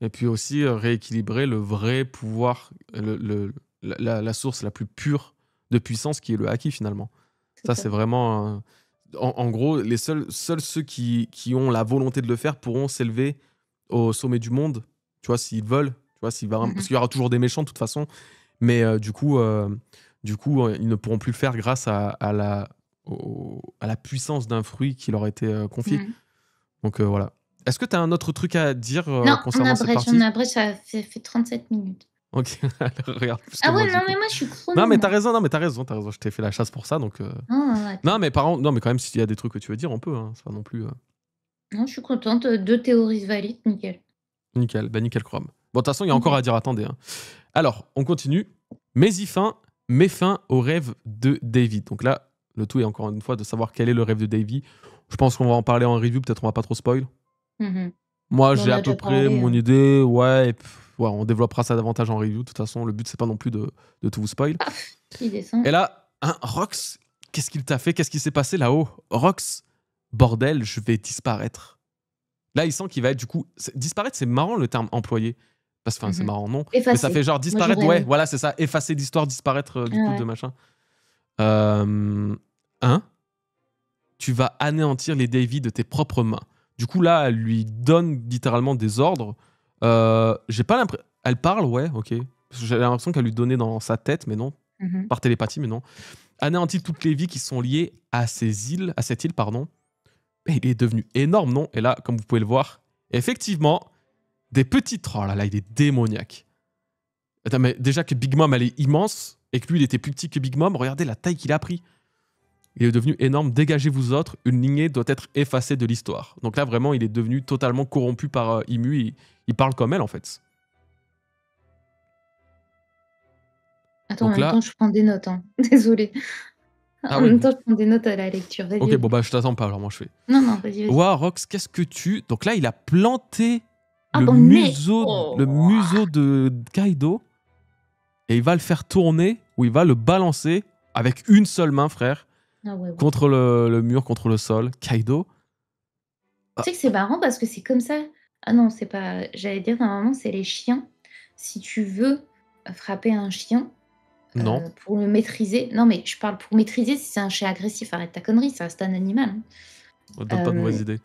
Et puis aussi rééquilibrer le vrai pouvoir, la source la plus pure de puissance qui est le haki finalement. C'est Ça, ça. c'est vraiment. En gros, seuls ceux qui ont la volonté de le faire pourront s'élever au sommet du monde, tu vois, s'ils veulent. Tu vois, parce Mmh. qu'il y aura toujours des méchants de toute façon. Mais ils ne pourront plus le faire grâce à la puissance d'un fruit qui leur a été confié. Mmh. Donc voilà. Est-ce que tu as un autre truc à dire Non, concernant cette on partie? abrège, ça fait 37 minutes. Ok, regarde plus que Ah moi ouais, du non, coup. mais moi, je suis Non, chrono, mais moi. t'as raison, t'as raison. Je t'ai fait la chasse pour ça, donc. Non, Non, attends. mais par contre, non, mais quand même, s'il y a des trucs que tu veux dire, on peut. Hein. C'est pas non plus. Non, je suis contente, 2 théories valides, nickel. Nickel, bah nickel chrome. Bon, de toute façon, il y a encore OK. à dire, attendez. Hein. Alors, on continue. Mézifin met fin au rêve de Davy. Donc là, le tout est encore une fois de savoir quel est le rêve de Davy. Je pense qu'on va en parler en review, peut-être on va pas trop spoil. Mmh. Moi, Bon, on j'ai a à peu déjà près parlé, mon idée, ouais, ouais, on développera ça davantage en review. De toute façon, le but, c'est pas non plus de tout vous spoil. paf, il descend. Et là, hein, Rox, qu'est-ce qu'il t'a fait? Qu'est-ce qui s'est passé là-haut? Rox, bordel, je vais disparaître. Là, il sent qu'il va être du coup. Disparaître, c'est marrant le terme employé. Parce que, enfin, c'est Mmh. marrant, non. Mais ça fait Effacé. genre Moi, disparaître, j'aurais ouais, oui. voilà, c'est ça. Effacer l'histoire, disparaître Ah du coup de ouais. machin. Euh, hein? Tu vas anéantir les Davy de tes propres mains. Du coup, là, elle lui donne littéralement des ordres. J'ai pas l'impression. Elle parle, ouais, ok. Parce que j'avais l'impression qu'elle lui donnait dans sa tête, mais non. Mmh. Par télépathie, mais non. Anéantit toutes les vies qui sont liées à cette île, pardon. Et il est devenu énorme, non? Et là, comme vous pouvez le voir, effectivement, des petites. Oh là là, il est démoniaque. Attends, mais déjà que Big Mom, elle est immense, et que lui, il était plus petit que Big Mom, regardez la taille qu'il a pris. Il est devenu énorme. Dégagez vous autres, une lignée doit être effacée de l'histoire. Donc là, vraiment, il est devenu totalement corrompu par Imu. Il parle comme elle, en fait. Attends, en Donc même temps, là. je prends des notes, hein. Désolée. Ah En oui. même temps, je prends des notes à la lecture. Vas-y, Ok, bon, vas-y. bah, je t'attends pas, alors moi, je fais. Non, non, vas-y, vas-y. Ouah, Rox, qu'est-ce que tu. Donc là, il a planté Ah dans le nez! le Oh! museau de Kaido. Et il va le faire tourner, ou il va le balancer avec une seule main, frère, Ah ouais, ouais. contre le mur, contre le sol. Kaido. Tu sais que c'est marrant parce que c'est comme ça. Ah non, c'est pas j'allais dire normalement, c'est les chiens. Si tu veux, frapper un chien, Non, pour le maîtriser non, mais je parle pour maîtriser si c'est un chien agressif, arrête ta connerie, ça reste un animal, hein. donne pas de mauvaises idées.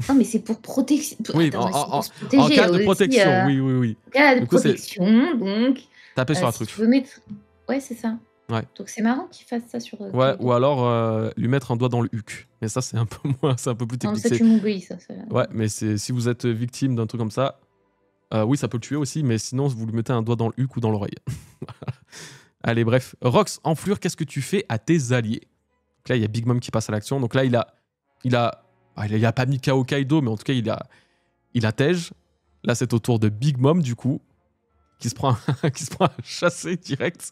Non, mais c'est pour protection Oui, attends, mais c'est pour se en protéger cas de aussi, protection, oui, oui, oui. en cas de Du coup, c'est protection donc taper sur un si truc. tu veux mettre ouais, c'est ça. Ouais. Donc c'est marrant qu'il fasse ça sur, Ouais, Kaido. ou alors lui mettre un doigt dans le huc. Mais ça, c'est un peu moins, c'est un peu plus Non, mais technique. ça tu m'oublies ça, Ouais, mais si vous êtes victime d'un truc comme ça, Oui, ça peut le tuer aussi, mais sinon, vous lui mettez un doigt dans le huc ou dans l'oreille. Allez, bref. Rox, Enflure, qu'est-ce que tu fais à tes alliés? Donc là, il y a Big Mom qui passe à l'action. Donc là, il a pas mis KO Kaido, mais en tout cas, il a Tej. Là, c'est au tour de Big Mom, du coup, qui se prend, qui se prend à chasser direct.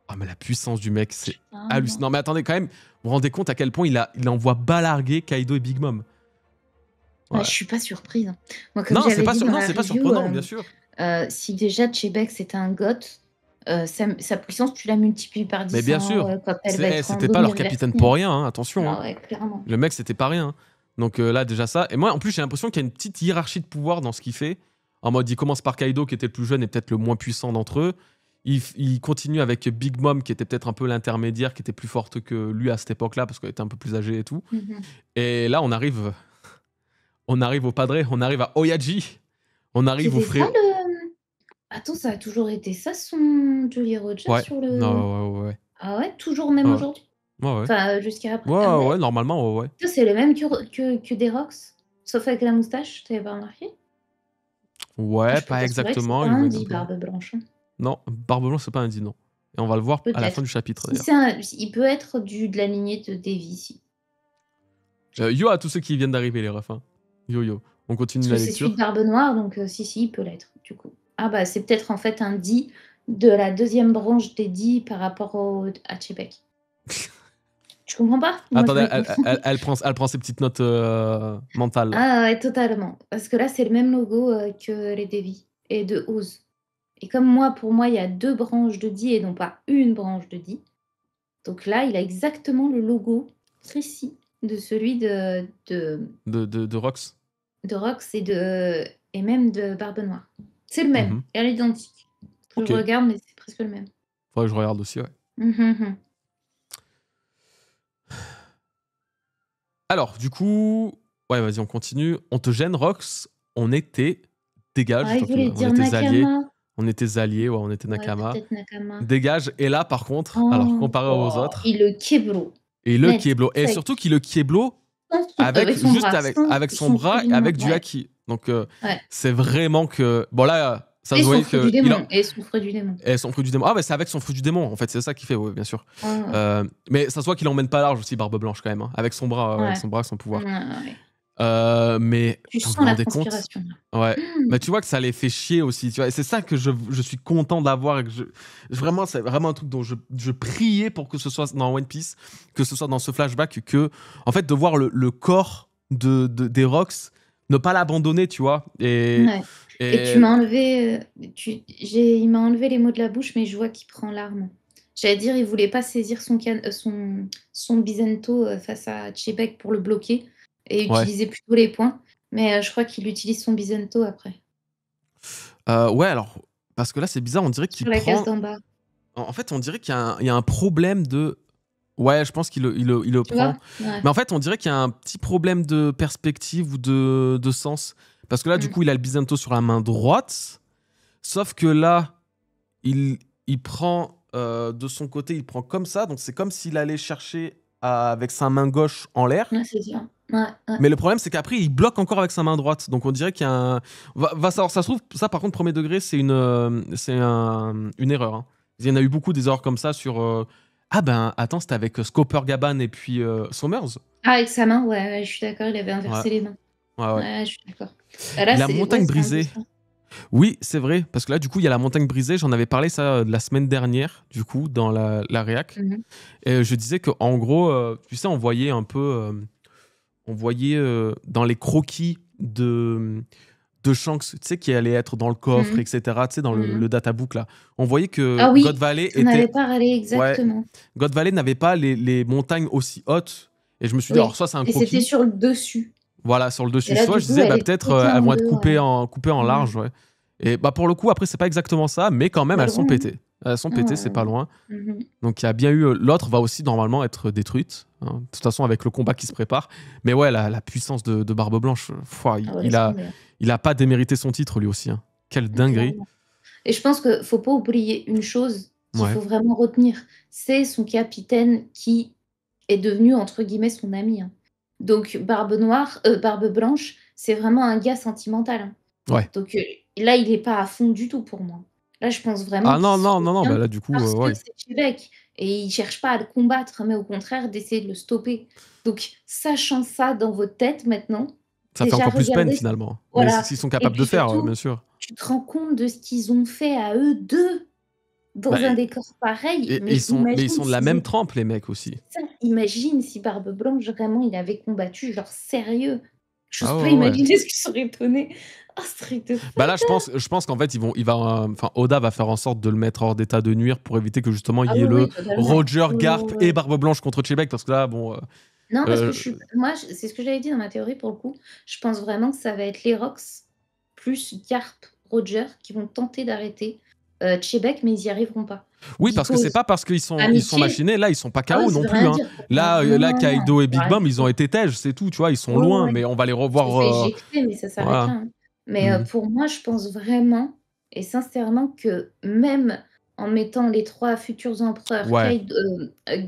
Ah, mais la puissance du mec, c'est Ah, hallucinant. non. Mais attendez, quand même, vous vous rendez compte à quel point il envoie balarguer Kaido et Big Mom. Ouais, Ouais. je suis pas surprise, hein. Moi, comme Non, c'est j'avais pas, dit dans non, la c'est pas review, surprenant, bien sûr. si déjà Chebek c'était un goth, sa puissance, tu la multiplies par Mais 10 bien hein, sûr. quand elle va être en C'était pas zone leur capitaine pour rien, hein, attention. Ah Hein. ouais, clairement. Le mec, c'était pas rien. Donc là, déjà ça. Et moi, en plus, j'ai l'impression qu'il y a une petite hiérarchie de pouvoir dans ce qu'il fait. En mode, il commence par Kaido, qui était le plus jeune et peut-être le moins puissant d'entre eux. Il continue avec Big Mom, qui était peut-être un peu l'intermédiaire, qui était plus forte que lui à cette époque-là, parce qu'elle était un peu plus âgée et tout. Et là, on arrive au padré, on arrive à Oyaji. On arrive au C'était frère. ça le... Attends, ça a toujours été ça son Jolly Roger Ouais. sur le... Non, ouais. Ah ouais, toujours même Ouais. aujourd'hui? Ouais. Enfin, jusqu'à après. Ouais, Ah ouais? ouais, normalement, ouais. Ça, c'est le même que Derox, sauf avec la moustache, t'avais pas remarqué? Ouais, Je peux pas t'assurer que c'est exactement. pas Il le un met un dit peu. Barbe Blanche, hein. Non, Barbe Blanche, c'est pas un dit, non. Et on va le voir à la fin Peut-être. du chapitre, Si d'ailleurs. c'est un... Il peut être de la lignée de Davy, si. Yo à tous ceux qui viennent d'arriver, les refs. Hein. Yo. On continue Parce la que c'est celui de lecture. Barbe Noire, donc si, il peut l'être, du coup. Ah bah, c'est peut-être en fait un dit de la deuxième branche des dits par rapport à Chebek. Tu comprends pas? Moi, je Attendez, me confonds. elle prend ses petites notes mentales, là. Ah ouais, totalement. Parce que là, c'est le même logo que les Davy et de Oz. Et comme moi, pour moi, il y a 2 branches de dit et non pas une branche de dit. Donc là, il a exactement le logo précis de celui De Rox. de Rox et même de Barbe Noire. C'est le même, elle est identique. Je Ok. regarde, mais c'est presque le même. Faudrait que je regarde aussi, ouais. Alors, du coup... Ouais, vas-y, on continue. On te gêne, Rox. On était... Dégage. Ah, il voulait on dire était alliés. Nakama. On était alliés, ouais, on était Ouais, Nakama. peut-être Nakama. Dégage. Et là, par contre, alors, comparé aux autres... Il le Kieblo. Et le Net, Kieblo. Et sec. surtout qu'il le Kieblo Avec son bras. avec son bras et avec du haki. Donc, c'est vraiment que... Bon, là, ça se Et son voyait fruit que... du démon. Et son fruit du démon. Et son fruit du démon. Ah, bah c'est avec son fruit du démon, en fait, c'est ça qu'il fait, ouais, bien sûr. Ouais. Mais ça se voit qu'il emmène pas large aussi, Barbe Blanche, quand même, hein, avec son bras, avec son pouvoir. Mais Tu vous sens vous la rendez compte? transpiration. Ouais. Mais tu vois que ça les fait chier aussi, tu vois. Et c'est ça que je suis content d'avoir. Et que vraiment, c'est vraiment un truc dont je priais pour que ce soit dans One Piece, que ce soit dans ce flashback, que, en fait, de voir le corps des Rox, ne pas l'abandonner, tu vois. Et tu m'as enlevé, il m'a enlevé les mots de la bouche, mais je vois qu'il prend l'arme. J'allais dire, il voulait pas saisir son Bizento face à Chebek pour le bloquer et utiliser plutôt les poings. Mais je crois qu'il utilise son Bizento après. Ouais, alors, parce que là, c'est bizarre, on dirait qu'il Sur la case prend... d'en bas. En fait, on dirait qu'il y a un problème de... Ouais, je pense qu'il le Tu prend. vois? Ouais. Mais en fait, on dirait qu'il y a un petit problème de perspective ou de sens. Parce que là, du coup, il a le Bizento sur la main droite. Sauf que là, il prend de son côté, il prend comme ça. Donc, c'est comme s'il allait chercher avec sa main gauche en l'air. Ouais, c'est sûr. Ouais. Mais le problème, c'est qu'après, il bloque encore avec sa main droite. Donc, on dirait qu'il y a un... Va savoir, ça se trouve, ça, par contre, premier degré, c'est une erreur. Hein. Il y en a eu beaucoup des erreurs comme ça sur... Ah ben, attends, c'était avec Scooper Gaban et puis Somers. Ah, avec sa main, ouais, je suis d'accord, il avait inversé les mains. Ouais. Je suis d'accord. Là, la montagne brisée. Oui, c'est vrai, parce que là, du coup, il y a la montagne brisée. J'en avais parlé ça la semaine dernière, du coup, dans la réac. Et je disais qu'en gros, tu sais, on voyait un peu... on voyait dans les croquis de Shanks, tu sais, qui allait être dans le coffre, etc., tu sais, dans le databook, là. On voyait que God Valley était... n'avait pas râlé, exactement. Ouais, God Valley n'avait pas les montagnes aussi hautes. Et je me suis dit, alors, soit c'est un croquis... Et c'était sur le dessus. Voilà, sur le dessus. Là, soit je disais, peut-être, elles vont être coupées en large, ouais. Et pour le coup, après, c'est pas exactement ça, mais quand même, elles sont pétées. Elles sont pétées, c'est pas loin. Donc, il y a bien eu... L'autre va aussi, normalement, être détruite. Hein. De toute façon, avec le combat qui se prépare. Mais ouais, la puissance de Barbe Blanche, il a pas démérité son titre, lui aussi. Hein. Quelle dinguerie. Et je pense qu'il faut pas oublier une chose qu'il faut vraiment retenir. C'est son capitaine qui est devenu, entre guillemets, son ami. Hein. Donc, Barbe Blanche, c'est vraiment un gars sentimental. Hein. Ouais. Donc là, il est pas à fond du tout pour moi. Là, je pense vraiment Ah qu'il non, se non, non, non, retient bah là, du coup, parce que ouais. c'est Québec et il cherche pas à le combattre, mais au contraire d'essayer de le stopper. Donc sachant ça dans votre tête maintenant, Ça fait déjà encore plus peine, regardez finalement. Mais voilà s'ils sont et capables de puis faire, surtout, bien sûr. tu te rends compte de ce qu'ils ont fait à eux 2 Bah, dans un décor pareil, et mais ils imagine sont de la s'ils même étaient trempe, les mecs, aussi. ça, imagine si Barbe Blanche vraiment il avait combattu, genre sérieux. Ah J'ose pas ouais, ouais. imaginer ce que ça aurait donné. Oh, ce truc de fou! Bah là, je pense qu'en fait, enfin, Oda va faire en sorte de le mettre hors d'état de nuire pour éviter que justement il Ah y ait oui, le oui, totalement. Roger, Oui, Garp oui, et oui. Barbe Blanche contre Chebec, parce que là, bon, Non, parce que euh, je suis moi, c'est ce que j'avais dit dans ma théorie pour le coup. Je pense vraiment que ça va être les Rox plus Garp, Roger qui vont tenter d'arrêter, Chebec, mais ils y arriveront pas. oui, parce que c'est Because pas parce ils sont amitié machinés, là, ils sont pas ah oui, KO ça non veut plus, rien hein. dire pour moi. Non, Là, non, non, Kaido et ça veut Big rien Mom, du ils ont tout. été tèges, c'est tout, tu vois, ils sont Ouais, ouais, loin, ouais. mais on va les Il s'est revoir, fait éjecter, mais ça s'arrête voilà. là, hein. Mais Mmh. pour moi, je pense vraiment et sincèrement que même en mettant les 3 futurs empereurs, Ouais,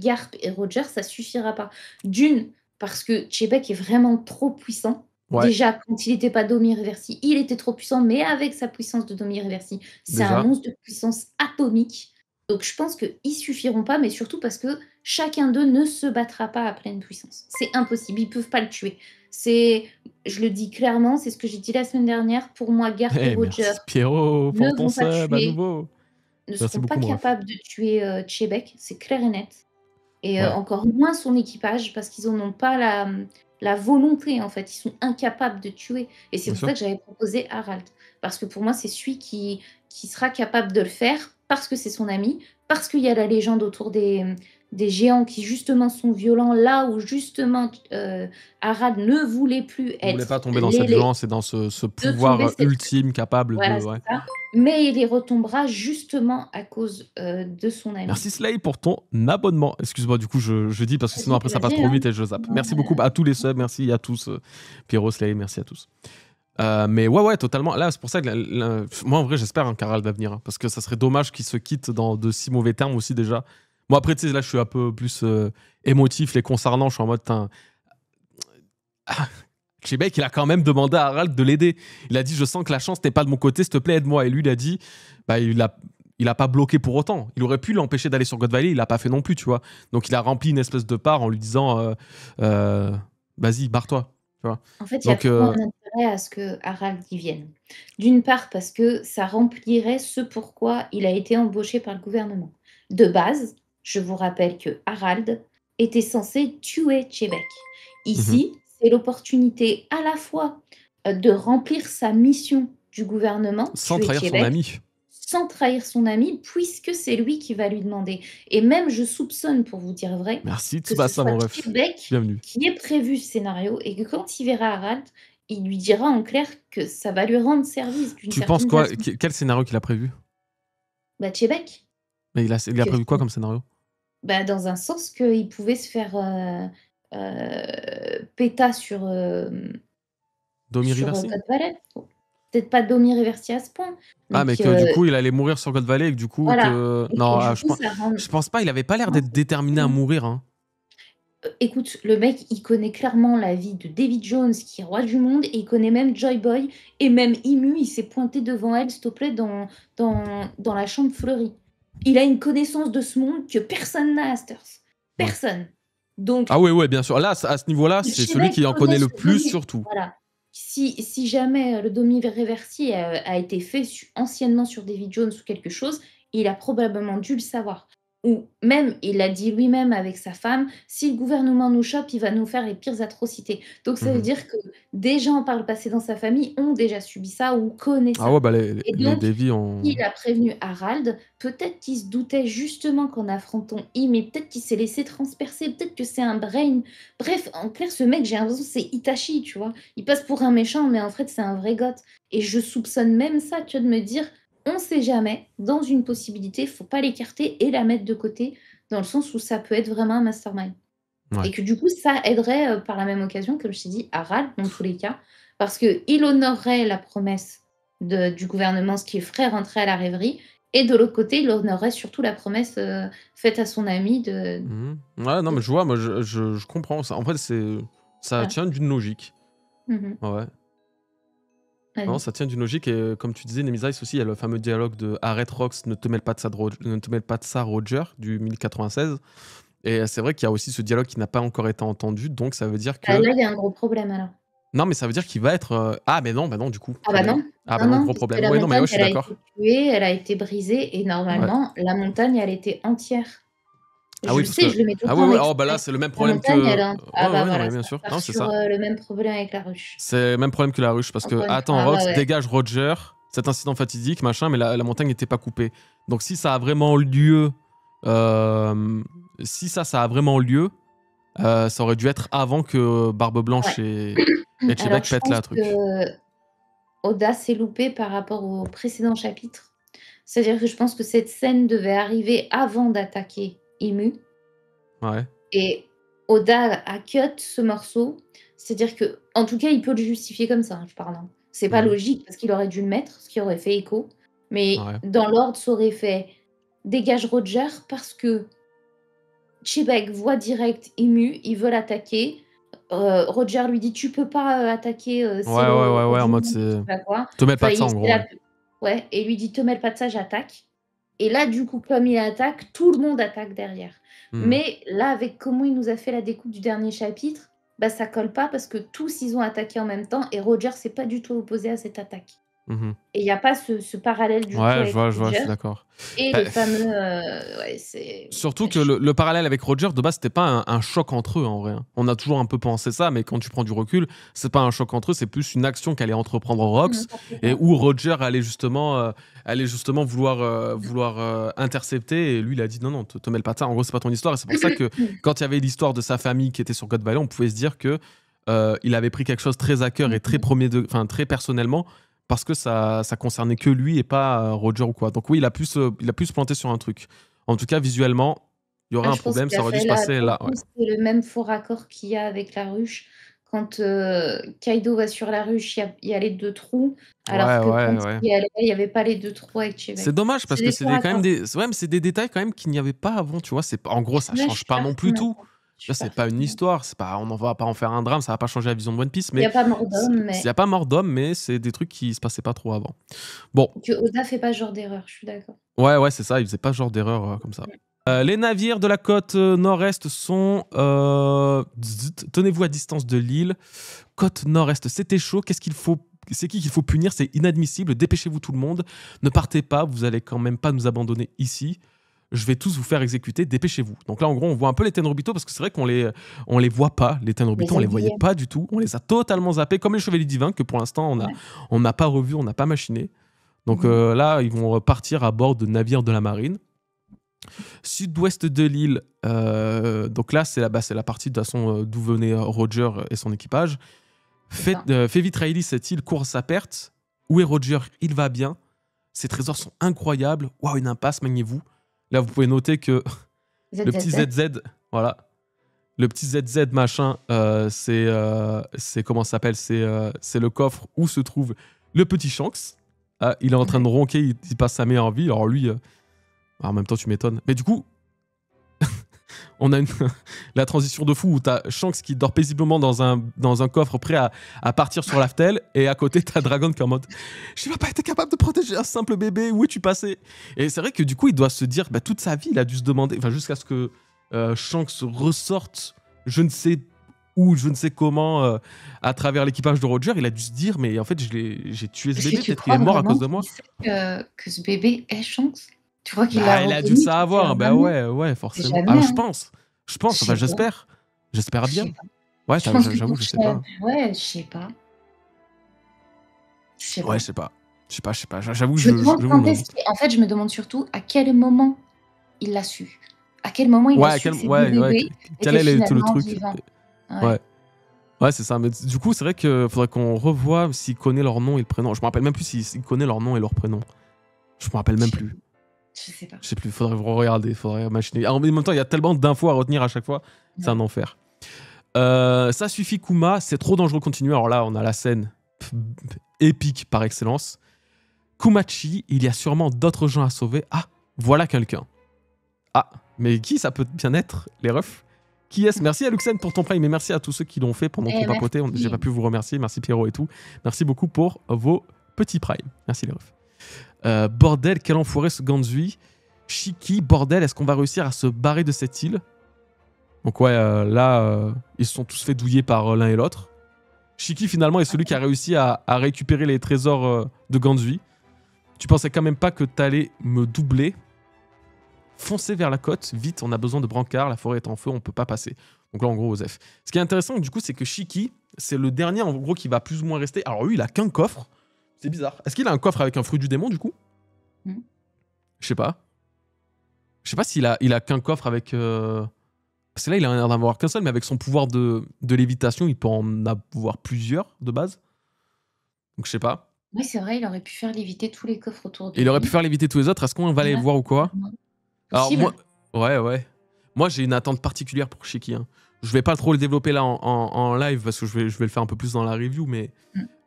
Garp et Roger, ça suffira pas. D'une, parce que Chebec est vraiment trop puissant. ouais, Déjà, quand il était pas Domi Reversi, il était trop puissant, mais avec sa puissance de Domi Reversi, c'est un déjà. monstre de puissance atomique. Donc je pense qu'ils suffiront pas, mais surtout parce que chacun d'eux ne se battra pas à pleine puissance. C'est impossible, ils peuvent pas le tuer. C'est je le dis clairement, c'est ce que j'ai dit la semaine dernière, pour moi, Garp et Eh, Roger merci Pierrot ne pour ton vont pas sub à tuer nouveau. ne Merci seront pas beaucoup, mon ref. capables de tuer, Chebec, c'est clair et net et Ouais. encore moins son équipage parce qu'ils en ont pas la volonté, en fait. Ils sont incapables de tuer et c'est Bien pour ça sûr. que j'avais proposé Harald. Parce que pour moi, c'est celui qui sera capable de le faire parce que c'est son ami, parce qu'il y a la légende autour des géants qui justement sont violents, là où justement, Harald ne voulait plus Il voulait pas être tomber dans cette violence et dans ce de tomber, pouvoir c'est ultime capable de voilà, ouais. c'est ça. Mais il y retombera justement à cause, de son ami. Merci Slay pour ton abonnement. Excuse-moi, du coup, je dis parce que sinon après ça passe Vas-y, trop hein. vite et je zappe. Non, Merci beaucoup à tous les subs, merci à tous. Pierrot, Slay, merci à tous. Mais ouais, totalement. Là, c'est pour ça que moi, en vrai, j'espère qu'Harald va venir. Parce que ça serait dommage qu'il se quitte dans de si mauvais termes aussi, déjà. Moi, après, tu sais, là, je suis un peu plus émotif les concernant. Je suis en mode, Québec, il a quand même demandé à Harald de l'aider. Il a dit, je sens que la chance n'est pas de mon côté, s'il te plaît, aide-moi. Et lui, il a dit, bah, il a pas bloqué pour autant. Il aurait pu l'empêcher d'aller sur God Valley, il l'a pas fait non plus, tu vois. Donc, il a rempli une espèce de part en lui disant, vas-y, barre-toi, tu vois. en fait, il y a Donc, trop un intérêt à ce que Harald y vienne. D'une part, parce que ça remplirait ce pourquoi il a été embauché par le gouvernement. De base, je vous rappelle que Harald était censé tuer Québec. mhm. Ici, c'est l'opportunité à la fois, de remplir sa mission du gouvernement, Sans tuer trahir son Québec, ami. sans trahir son ami, puisque c'est lui qui va lui demander. Et même, je soupçonne, pour vous dire vrai, Merci, que ce Tsubasa, soit mon ref. Québec Bienvenue. qui ait prévu ce scénario et que quand il verra Harald, il lui dira en clair que ça va lui rendre service d'une Tu penses certaine quoi façon. Quel scénario qu'il a prévu? Bah, Québec, Mais il a que prévu quoi comme scénario? bah, dans un sens qu'il pouvait se faire, péta Domi sur, Reversi? God Valley. Peut-être pas Domir Reversi à ce point, Ah, mais mais que que du coup, il allait mourir sur God Valley et que du coup, voilà que. et que Non, du coup ça rend je pense pas, il avait pas l'air non, d'être c'est déterminé à possible, hein. mourir, hein. Écoute, le mec, il connaît clairement la vie de David Jones, qui est roi du monde, et il connaît même Joy Boy, et même Emu, il s'est pointé devant elle, s'il te plaît, dans la chambre fleurie. Il a une connaissance de ce monde que personne n'a à cette heure. Ouais. Personne. Donc, Ah, ouais, bien sûr. Là, à ce niveau-là, c'est celui Chebec qui en connaît connaît le ce plus, Domi. surtout. Voilà. Si jamais le Domi Reversi a été fait anciennement sur David Jones ou quelque chose, il a probablement dû le savoir. Ou même, il l'a dit lui-même avec sa femme, si le gouvernement nous chope, il va nous faire les pires atrocités. Donc ça veut Mhm. dire que des gens par le passé dans sa famille ont déjà subi ça ou connaissent Ah, ouais, ça. bah, Et les donc, Devi ont. il a prévenu Harald, peut-être qu'il se doutait justement qu'en affrontant mais peut-être qu'il s'est laissé transpercer, peut-être que c'est un brain. Bref, en clair, ce mec, j'ai l'impression que c'est Itachi, tu vois. Il passe pour un méchant, mais en fait, c'est un vrai goth. Et je soupçonne même ça, tu vois, de me dire, on sait jamais, dans une possibilité, faut pas l'écarter et la mettre de côté, dans le sens où ça peut être vraiment un mastermind. Ouais. Et que du coup, ça aiderait, par la même occasion, comme je t'ai dit, Harald, dans tous les cas, parce qu'il honorerait la promesse du gouvernement, ce qui ferait rentrer à la rêverie, et de l'autre côté, il honorerait surtout la promesse faite à son ami Mhm. Ouais, non, de... mais je vois, moi, je comprends. En fait, ça Voilà. tient d'une logique. Mhm. Ouais. Non, Vas-y. ça tient d'une logique et comme tu disais, Nemesis aussi, il y a le fameux dialogue de Arrête Rox, ne te mêle pas de ça, ne te mêle pas de ça, Roger, du 1096. Et c'est vrai qu'il y a aussi ce dialogue qui n'a pas encore été entendu, donc ça veut dire Bah, que. là, il y a un gros problème alors. Non, mais ça veut dire qu'il va être. Ah, mais non, bah non, du coup, Ah bah problème. non, Ah, bah non, non, non, gros puisque problème. la Ouais, non, mais montagne, ouais, je suis elle a d'accord. été tuée, elle a été brisée et Ouais. normalement, la montagne, elle était entière. Ah Je oui, le parce sais, que. je le mets tout le Ah temps oui, en oui, oh, bah là, exprès. c'est le même La problème montagne, elle que. est ah Ouais, bah ouais, non, voilà, mais bien ça sûr. repart Non, c'est sur, ça. le même problème avec la ruche. C'est le même problème que la ruche, parce que, Encore une fois, attends, ah bah Rox, ouais. dégage Roger, cet incident fatidique, machin, mais la montagne n'était pas coupée. Donc si ça a vraiment lieu. Si ça a vraiment lieu, ça aurait dû être avant que Barbe Blanche Ouais. et Alors Chebec je pètent pense la truc. que Oda s'est loupé par rapport au précédent chapitre. C'est-à-dire que je pense que cette scène devait arriver avant d'attaquer Imu Ouais. et Oda a cut ce morceau. C'est-à-dire que, en tout cas, il peut le justifier comme ça, hein, je parle, hein. C'est pas Mhm. logique parce qu'il aurait dû le mettre, ce qui aurait fait écho. Mais Ouais. dans l'ordre, ça aurait fait: «Dégage Roger» parce que Chebec voit direct Imu, il veut l'attaquer. Roger lui dit: «Tu peux pas, attaquer, Ouais, c'est ouais, le ouais, roi ouais, en du mode monde», je c'est. sais pas quoi. Te mêle pas Enfin, de ça, il en c'est gros, ouais. la ouais et lui dit: «Te mêle pas de ça, j'attaque» et là, du coup, comme il attaque, tout le monde attaque derrière. Mhm. Mais là, avec comment il nous a fait la découpe du dernier chapitre, bah, ça colle pas parce que tous, ils ont attaqué en même temps et Roger s'est pas du tout opposé à cette attaque Mhm. et il y a pas ce parallèle du tout Ouais, avec je vois, je Roger suis d'accord. et Bah, le fameux, ouais, c'est surtout ouais, que le parallèle avec Roger, de base, c'était pas un choc entre eux, en vrai, hein. On a toujours un peu pensé ça, mais quand tu prends du recul, c'est pas un choc entre eux, c'est plus une action qu'allait entreprendre Rox, n'importe et quoi. où Roger allait justement vouloir intercepter, et lui, il a dit non, non, te mêle pas de ça, en gros, c'est pas ton histoire, et c'est pour ça que quand il y avait l'histoire de sa famille qui était sur God Valley, on pouvait se dire que il avait pris quelque chose très à cœur et très enfin, très personnellement, parce que ça concernait que lui et pas Roger ou quoi. Donc oui, il a pu se planter sur un truc. En tout cas, visuellement, il y aurait Ah, un je pense problème, qu'il ça a aurait dû fait se là, passer pour le là, ouais. coup, c'est le même faux raccord qu'il y a avec la ruche. Quand, Kaido va sur la ruche, il y a les 2 trous, alors Ouais, que quand ouais, ouais. il y allait, il y avait pas les 2 trous avec C'est Chebec. dommage parce C'est que des c'est faux quand même raccords. ouais, mais c'est des détails quand même qu'il n'y avait pas avant, tu vois. En gros, ça Ouais, je change suis pas non plus parfaitement tout. d'accord. Je Tu vois, suis c'est pas une parfaitement histoire, on n'en va pas en faire un drame, ça va pas changer la vision de One Piece, il y mais a pas mort il d'homme, n'y a mais pas mort d'homme, mais c'est des trucs qui se passaient pas trop avant. Bon, que Oda fait pas ce genre d'erreur, je suis d'accord. ouais, ouais, c'est ça, il faisait pas ce genre d'erreur comme ça. Les navires de la côte nord-est sont. Tenez-vous à distance de l'île. Côte nord-est, c'était chaud. Qu'est-ce qu'il faut. C'est qui qu'il faut punir? C'est inadmissible. Dépêchez-vous tout le monde. Ne partez pas. Vous allez quand même pas nous abandonner ici. Je vais tous vous faire exécuter. Dépêchez-vous. Donc là, en gros, on voit un peu les Tenryubito parce que c'est vrai on les voit pas. Les Tenryubito, Les on les voyait aiguilles, pas du tout. On les a totalement zappés, comme les Chevaliers Divins que pour l'instant ouais. on n'a pas revu, on n'a pas machiné. Donc là, ils vont partir à bord de navires de la marine. Sud-ouest de l'île, donc là, c'est la partie de toute façon d'où venait Roger et son équipage. C'est ça. Fait vite Riley, cette île court à sa perte. Où est Roger? Il va bien. Ses trésors sont incroyables. Waouh, une impasse, maniez-vous. Là, vous pouvez noter que le petit ZZZ. ZZ, voilà. Le petit ZZ machin, c'est comment ça s'appelle? C'est le coffre où se trouve le petit Shanks. Ah, il est en train de Ouais. ronquer, il passe sa meilleure vie. Alors lui, en même temps, tu m'étonnes. Mais du coup, on a la transition de fou où t'as Shanks qui dort paisiblement dans un coffre prêt à partir sur l'Aftel, et à côté t'as Dragon qui est en mode j'ai même pas été capable de protéger un simple bébé, où es-tu passé? Et c'est vrai que du coup il doit se dire, toute sa vie il a dû se demander, enfin jusqu'à ce que Shanks ressorte, je ne sais où, je ne sais comment, à travers l'équipage de Roger, il a dû se dire mais en fait j'ai tué ce Est-ce que bébé, tu peut-être qu'il est crois mort à vraiment cause de moi. qu'il sait que ce bébé est Shanks? Tu crois qu'il l'a Bah il a dû le reconnu tout savoir, bah jamais? ouais forcément. Jamais, Ah je hein. pense, Je enfin sais pas, j'espère je sais bien. pas. Ouais, Je pense que j'avoue, pour je sais ça pas. ouais, je sais pas. Je sais Ouais, pas. je sais pas. J'avoue, Je me demande je me quand demande. est-ce qu'il en fait, je me demande surtout à quel moment il l'a su. À quel moment il a su que ces 2 Ouais, bébés quel étaient est tout le finalement truc? vivants? Ouais. Ouais. Ouais, c'est ça. Mais du coup, c'est vrai qu'il faudrait qu'on revoie s'il connaît leur nom et le prénom. Je me rappelle même plus s'il connaît leur nom et leur prénom. Je me rappelle même Je plus. je sais pas. Je sais plus. Faudrait regarder, faudrait machiner. En même temps, il y a tellement d'infos à retenir à chaque fois. C'est un Ouais. enfer. Ça suffit, Kuma. C'est trop dangereux de continuer. Alors là, on a la scène épique par excellence. Kumachi, il y a sûrement d'autres gens à sauver. Ah, voilà quelqu'un. Ah, mais qui ça peut bien être, les refs? Qui est-ce? Merci à Luxen pour ton prime et merci à tous ceux qui l'ont fait pendant qu'on papotait. J'ai merci. pas pu vous remercier. Merci Pierrot et tout. Merci beaucoup pour vos petits primes. Merci les refs. Bordel, quel enfoiré ce Ganzui. Shiki, bordel, est-ce qu'on va réussir à se barrer de cette île? Donc ouais, là, ils se sont tous fait douiller par l'un et l'autre. Shiki, finalement, est celui qui a réussi à récupérer les trésors de Ganzui. Tu pensais quand même pas que t'allais me doubler? Foncez vers la côte, vite, on a besoin de brancards, la forêt est en feu, on peut pas passer. Donc là, en gros, Osef. Ce qui est intéressant, du coup, c'est que Shiki, c'est le dernier, en gros, qui va plus ou moins rester. Alors lui, il a qu'un coffre. C'est bizarre. Est-ce qu'il a un coffre avec un fruit du démon, du coup? Je sais pas. Je sais pas s'il a qu'un coffre avec... Parce que là, il a l'air d'en avoir qu'un seul, mais avec son pouvoir de lévitation, il peut en avoir plusieurs, de base. Donc je sais pas. Oui, c'est vrai, il aurait pu faire léviter tous les coffres autour de lui. Il aurait pu faire léviter tous les autres. Est-ce qu'on va les voir ou quoi? Alors moi, ouais. Moi, j'ai une attente particulière pour Shiki. Hein. Je vais pas trop le développer là en live parce que je vais le faire un peu plus dans la review, mais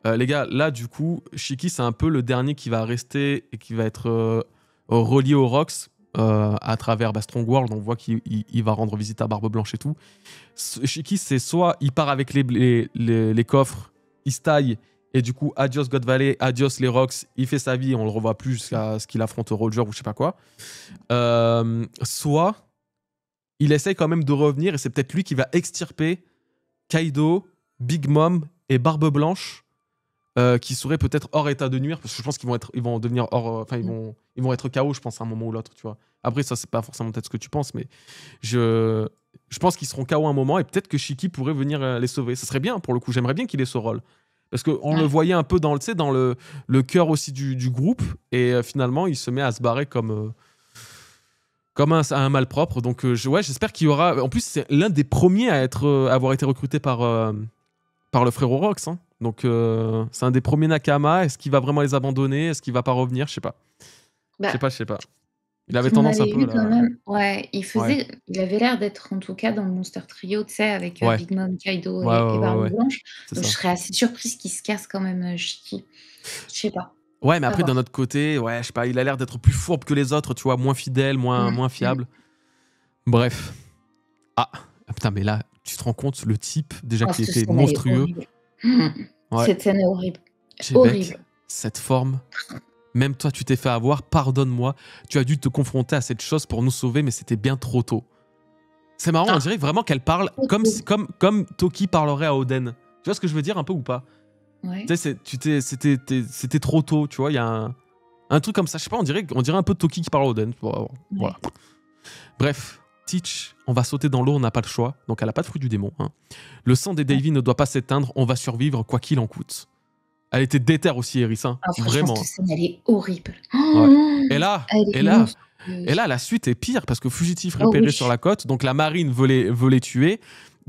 les gars, là, du coup, Shiki, c'est un peu le dernier qui va rester et qui va être relié aux Rocks à travers Strongworld. On voit qu'il va rendre visite à Barbe Blanche et tout. Shiki, c'est soit il part avec les coffres, il se taille. Et du coup, adios God Valley, adios les Rocks, il fait sa vie, on le revoit plus jusqu'à ce qu'il affronte Roger ou je sais pas quoi. Soit, il essaye quand même de revenir et c'est peut-être lui qui va extirper Kaido, Big Mom et Barbe Blanche, qui seraient peut-être hors état de nuire, parce que je pense qu'ils vont devenir hors... Enfin, ils vont être KO, je pense, à un moment ou l'autre, tu vois. Après, ça, c'est pas forcément peut-être ce que tu penses, mais je pense qu'ils seront KO à un moment et peut-être que Shiki pourrait venir les sauver. Ça serait bien, pour le coup. J'aimerais bien qu'il ait ce rôle. Parce qu'on le voyait un peu dans le cœur aussi du groupe. Et finalement, il se met à se barrer comme un malpropre. Donc, j'espère qu'il y aura... En plus, c'est l'un des premiers à avoir été recruté par le frérot Rox. Hein. Donc, c'est un des premiers Nakama. Est-ce qu'il va vraiment les abandonner? Est-ce qu'il va pas revenir? Je sais pas. Je sais pas. Il avait tendance un peu... quand même. Ouais, il avait l'air d'être en tout cas dans le Monster Trio, tu sais, avec Big Mom, Kaido et Barbe Blanche. Donc je serais assez surprise qu'il se casse quand même, Shiki. Je sais pas. Ouais, mais après, d'un autre côté, je sais pas, il a l'air d'être plus fourbe que les autres, tu vois, moins fidèle, moins fiable. Bref. Ah, putain, mais là, tu te rends compte, le type, déjà, qui était monstrueux. Cette scène est horrible. Horrible. Cette forme... Même toi, tu t'es fait avoir, pardonne-moi. Tu as dû te confronter à cette chose pour nous sauver, mais c'était bien trop tôt. C'est marrant, on dirait vraiment qu'elle parle comme Toki parlerait à Oden. Tu vois ce que je veux dire un peu ou pas? Ouais. Tu sais, c'était trop tôt, tu vois. Il y a un truc comme ça. Je sais pas, on dirait un peu Toki qui parle à Oden. Voilà. Bref, Teach, on va sauter dans l'eau, on n'a pas le choix. Donc elle n'a pas de fruit du démon. Hein. Le sang des Davy ne doit pas s'éteindre, on va survivre quoi qu'il en coûte. Elle était déter aussi, Eris. Hein. Vraiment. Cette scène, elle est horrible. Ouais. Et là, la suite est pire parce que fugitif repéré sur la côte, donc la marine veut les tuer.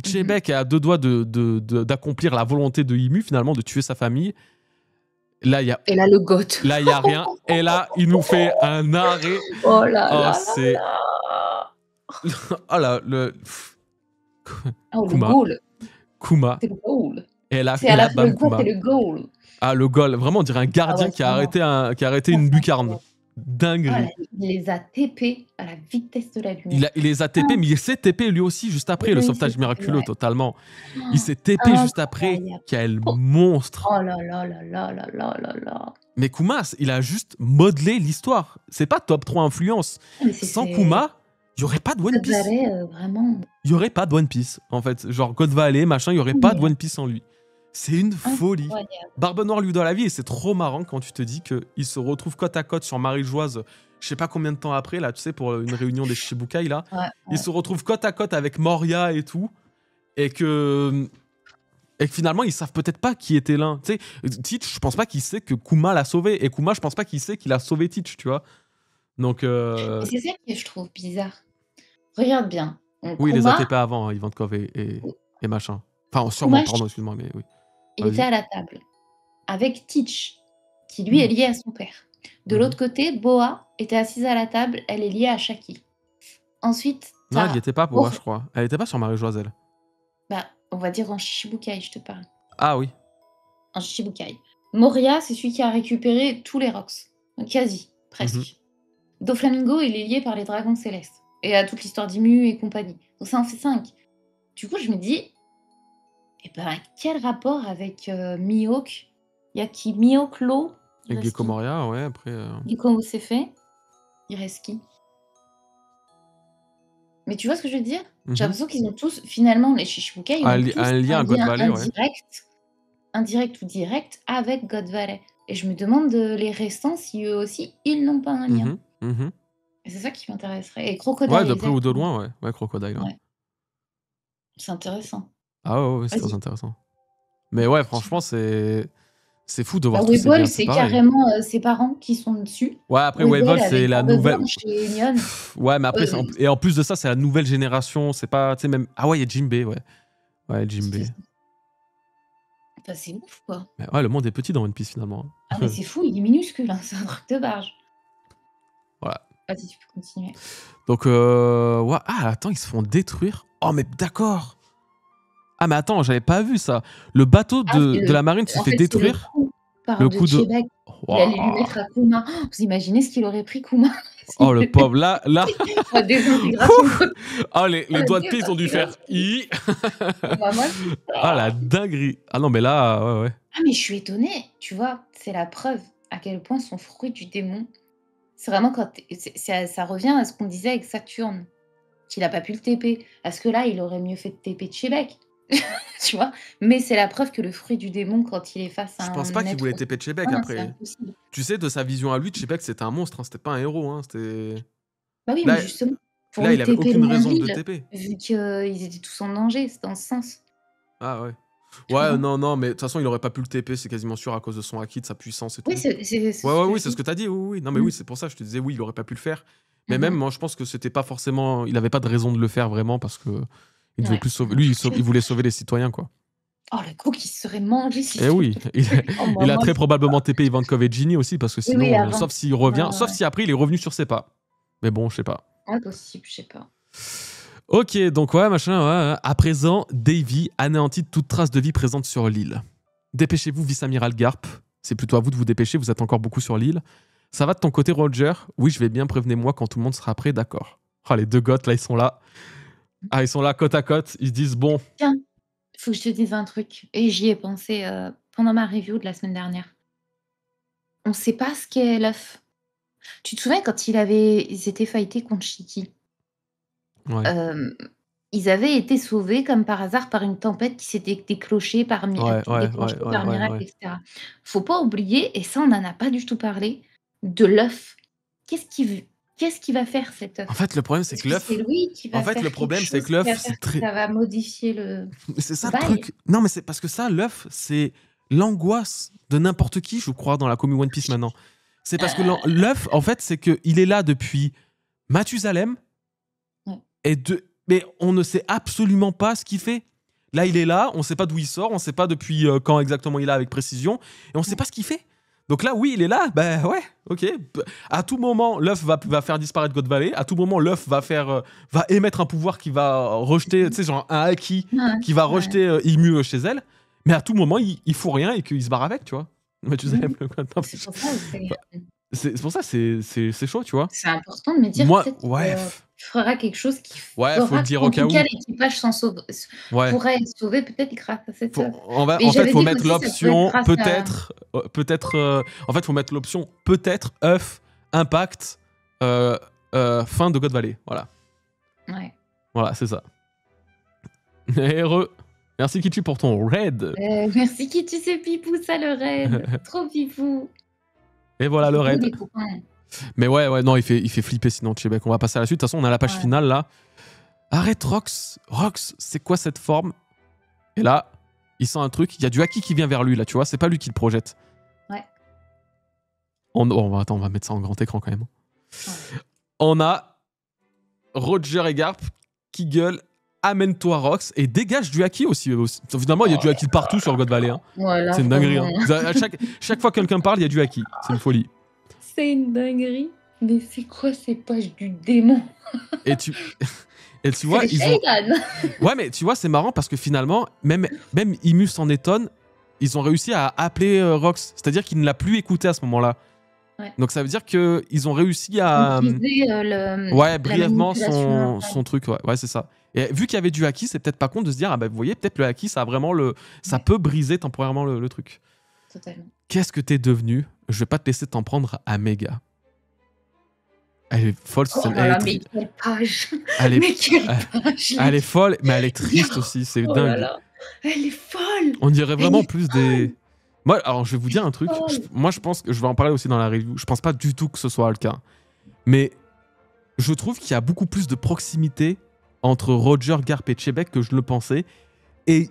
Chebek est à deux doigts d'accomplir la volonté de Imu, finalement, de tuer sa famille. Là, il y a... Et là, le goth. Là, il n'y a rien. Et là, il nous fait un arrêt. Oh là c'est... oh là, le... Kuma. Le goal. Kuma. C'est le goal. Et là, c'est à la fois le goal et le goal. Ah, le goal. Vraiment, on dirait un gardien qui a arrêté une lucarne. Dinguerie. Il les a TP à la vitesse de la lumière. Il les a TP, mais il s'est TP lui aussi juste après, le sauvetage miraculeux, totalement. Il s'est TP juste après. Quel monstre. Oh là là là là là là là là. Mais Kuma, il a juste modelé l'histoire. C'est pas top 3 influence. Sans Kuma, il n'y aurait pas de One Piece. Vraiment. Il n'y aurait pas de One Piece, en fait. Genre God Valley, machin, il n'y aurait pas de One Piece sans lui. C'est une folie. Barbe Noire lui dans la vie, et c'est trop marrant quand tu te dis qu'il se retrouve côte à côte sur Marie-Joise, je sais pas combien de temps après, là, tu sais, pour une réunion des Shichibukai, là. Il se retrouve côte à côte avec Moria et tout, et que finalement, ils savent peut-être pas qui était l'un. Tu sais, Teach, je pense pas qu'il sait que Kuma l'a sauvé, et Kuma, je pense pas qu'il sait qu'il a sauvé Teach, tu vois. Donc... C'est ça que je trouve bizarre. Regarde bien. Oui, il les a TP avant, hein, Ivankov et machin. Enfin, sûrement, pardon, excuse-moi, mais oui. Il était à la table avec Teach, qui lui est lié à son père. De l'autre côté, Boa était assise à la table, elle est liée à Shaki. Ensuite, non, elle n'y était pas, Boa, je crois. Elle n'était pas sur Marie-Joise, elle. Bah, on va dire en Shichibukai, je te parle. Ah oui. En Shichibukai. Moria, c'est celui qui a récupéré tous les Rocks. Quasi, presque. Doflamingo, il est lié par les dragons célestes. Et à toute l'histoire d'Imu et compagnie. Donc ça en fait 5. Du coup, je me dis, eh ben, quel rapport avec Mihawk? Il y a qui? Mihawk, Law? Il Et reste Gecko qui? Moria, ouais, après. Gecko c'est fait. Il reste qui? Mais tu vois ce que je veux dire? J'ai Mhm. l'impression qu'ils ont tous, finalement, les Shichibukai, ils ont tous Un lien un à God lien Valley, ouais. indirect ou direct avec God Valley. Et je me demande les restants si eux aussi, ils n'ont pas un lien. Mhm, mhm. Et c'est ça qui m'intéresserait. Et Ouais, Crocodile, de près ou de exactement. loin, ouais. Ouais, Crocodile, ouais. Ouais, c'est intéressant. Ah ouais, ouais, c'est très Vas-y. intéressant. Mais ouais, franchement, c'est fou de Bah, voir tous ces Weibol, liens, c'est c'est pareil. carrément ses parents qui sont dessus. Ouais, après, Weibol Weevil, c'est avec la Barbe nouvelle. Blanche et Union. Ouais, mais après, Euh, et en plus de ça, c'est la nouvelle génération. C'est pas, tu sais, même. Ah ouais, il y a Jinbei, ouais. Ouais, Jinbei. Enfin, c'est ouf, quoi. Mais ouais, le monde est petit dans One Piece finalement. Ah, mais c'est fou, il est minuscule, hein, c'est un truc de barge. Voilà. Vas-y, tu peux continuer. Donc, ouais. Ah, attends, ils se font détruire. Oh, mais d'accord. Ah, mais attends, j'avais pas vu ça. Le bateau Ah, c'est de la marine se en fait fait, c'est le détruire. coup par Le de coup de. Chebek. Il allait lui Waouh. mettre à Kuma. Oh, vous imaginez ce qu'il aurait pris, Kuma? Oh, le pauvre. Là. La désintégration. Oh, Oh, les la doigts de pied, ils ont dû faire désintégration. I. Bah, moi, Ah, la dinguerie. Ah non, mais là, ouais, ouais. ah, mais je suis étonnée, tu vois? C'est la preuve à quel point son fruit du démon, c'est vraiment quand ça revient à ce qu'on disait avec Saturne, qu'il a pas pu le TP. Parce que là, il aurait mieux fait de TP de Chebek, tu vois? Mais c'est la preuve que le fruit du démon, quand il est face à Je pense pas un qu'il être voulait aussi TP Chebek sain, c'est après. impossible. Tu sais, de sa vision à lui, Chebek, c'était un monstre, hein, c'était pas un héros. Hein, c'était... Bah oui, mais Là, justement, pour là, lui il avait TP le aucune raison de le Manville, TP. vu qu'ils étaient tous en danger, c'est dans ce sens, Ah ouais. tu Ouais, vois? non, non, mais de toute façon, il aurait pas pu le TP, c'est quasiment sûr à cause de son acquis, de sa puissance et Oui, tout. c'est Ouais, ce ouais, que oui, je c'est ce dis. que t'as dit, oui, oui. Non, mais Mmh. oui, c'est pour ça, je te disais, oui, il aurait pas pu le faire. Mais même, Mmh. moi, je pense que c'était pas forcément. Il avait pas de raison de le faire vraiment parce que. Il devait Ouais. plus sauver. Lui, il voulait sauver les citoyens, quoi. Oh, le coup qui se serait mangé si Et oui, oh, bah, il a moi, très probablement TP Ivankov et Ginny aussi parce que oui, oui, sinon, avant. sauf s'il Ouais, revient, ouais, sauf ouais. si après il est revenu sur ses pas. Mais bon, je sais pas. Ouais, possible, je sais pas. Ok, donc ouais, machin, ouais. À présent, Davy anéantit toute trace de vie présente sur l'île. Dépêchez-vous, vice-amiral Garp. C'est plutôt à vous de vous dépêcher, vous êtes encore beaucoup sur l'île. Ça va de ton côté, Roger? Oui, je vais bien, prévenez-moi quand tout le monde sera prêt, d'accord. Ah, les deux goths, là, ils sont là. Ah, ils sont là côte à côte. Ils se disent, bon, Tiens, faut que je te dise un truc et j'y ai pensé, pendant ma review de la semaine dernière. On sait pas ce qu'est l'œuf. Tu te souviens quand ils étaient fightés contre Shiki? ouais, Hem, Ils avaient été sauvés comme par hasard par une tempête qui s'était déclenchée ouais, ouais, déclenchée ouais, ouais, par ouais, miracle, ouais. et cetera. Faut pas oublier, et ça on n'en a pas du tout parlé, de l'œuf. Qu'est-ce qu'il va faire cet En œuf? fait, le problème, c'est Est-ce que que c'est l'œuf. lui qui En va fait, le faire quelque problème, c'est chose que qui va l'œuf, faire c'est que très. ça va modifier le C'est ça le bail? truc. Non, mais c'est parce que ça, l'œuf, c'est l'angoisse de n'importe qui, je crois, dans la commu One Piece maintenant. C'est parce que l'œuf, en fait, c'est qu'il est là depuis Mathusalem, Ouais. mais on ne sait absolument pas ce qu'il fait. Là, il est là, on ne sait pas d'où il sort, on ne sait pas depuis quand exactement il est là avec précision, et on ne sait pas ce qu'il fait. Donc là, oui, il est là, ben ouais, ok. À tout moment, l'œuf va faire disparaître God Valley. À tout moment, l'œuf va émettre un pouvoir qui va rejeter, tu sais, genre un haki Ouais, qui va ouais. rejeter Imu chez elle. Mais à tout moment, il fout rien et qu'il se barre avec, tu vois. Mmh. Mathusalem, quoi. C'est pour ça, C'est pour ça, c'est chaud, tu vois. c'est important de me dire Moi, peut-être ouais, qu'il fera quelque chose qui ouais, faut le fera dire au qu'en cas tout cas où. l'équipage s'en sauve Ouais. pourrait être sauvé peut-être grâce à cette œuvre. Et En fait, j'avais faut dit mettre qu'aussi ça pouvait être l'option grâce à peut-être. En fait, faut mettre l'option peut-être œuf impact fin de God Valley. Voilà, ouais. voilà, c'est ça. Heureux. Merci Kichi pour ton raid. Merci qui tu sais Pipou, ça le raid. Trop Pipou. Et voilà Il le faut raid. des copains. Mais ouais, non, il fait flipper sinon Chebek. On va passer à la suite. De toute façon, on a la page Ouais. finale là. Arrête Rox. Rox, c'est quoi cette forme? Et là, il sent un truc. Il y a du haki qui vient vers lui là, tu vois. C'est pas lui qui le projette. Ouais. Attends, on va mettre ça en grand écran quand même. Ouais. On a Roger et Garp qui gueulent amène-toi Rox et dégage du haki aussi. Finalement, il y a du haki partout sur God Valley. Hein. Ouais, là, C'est une dinguerie. Hein. vraiment, À chaque fois que quelqu'un parle, il y a du haki. C'est une folie. c'est une dinguerie. Mais c'est quoi ces pages du démon? Et tu C'est vois, les ils ont. Shagan. Ouais, mais tu vois, c'est marrant parce que finalement, même Imu s'en étonne. Ils ont réussi à appeler Rox. C'est-à-dire qu'il ne l'a plus écouté à ce moment-là. Ouais. Donc ça veut dire qu'ils ont réussi à. Utiliser le Ouais, la brièvement manipulation son truc. Ouais, c'est ça. Et vu qu'il y avait du haki, c'est peut-être pas con de se dire, ah bah vous voyez, peut-être le haki, ça a vraiment ça Ouais, peut briser temporairement le truc. totalement. Qu'est-ce que t'es devenu? Je vais pas te laisser t'en prendre à Méga. Elle est folle, cette Oh scène. là là, mais quelle page! Elle est... Mais quelle elle page, elle est Lily! folle, mais elle est triste aussi, c'est Oh là dingue. là, elle est folle! On dirait Elle vraiment est plus des... Moi, alors je vais vous dire un truc. folle! Moi, je pense que je vais en parler aussi dans la review. Je pense pas du tout que ce soit le cas. Mais je trouve qu'il y a beaucoup plus de proximité entre Roger, Garp et Chebec que je le pensais. Et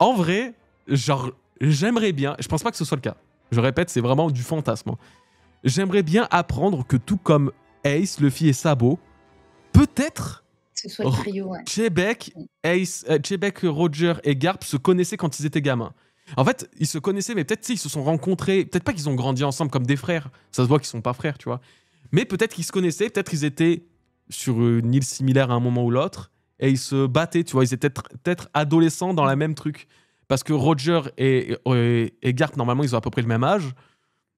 en vrai, genre, j'aimerais bien... Je pense pas que ce soit le cas. Je répète, c'est vraiment du fantasme. Hein. J'aimerais bien apprendre que tout comme Ace, Luffy et Sabo, peut-être Ce soit le trio, ouais. Chebec, Chebec, Roger et Garp se connaissaient quand ils étaient gamins. En fait, ils se connaissaient, mais peut-être ils se sont rencontrés. Peut-être pas qu'ils ont grandi ensemble comme des frères. Ça se voit qu'ils sont pas frères, tu vois. Mais peut-être qu'ils se connaissaient, peut-être ils étaient sur une île similaire à un moment ou l'autre et ils se battaient, tu vois. Ils étaient peut-être adolescents dans la même truc. Parce que Roger et Garp, normalement, ils ont à peu près le même âge.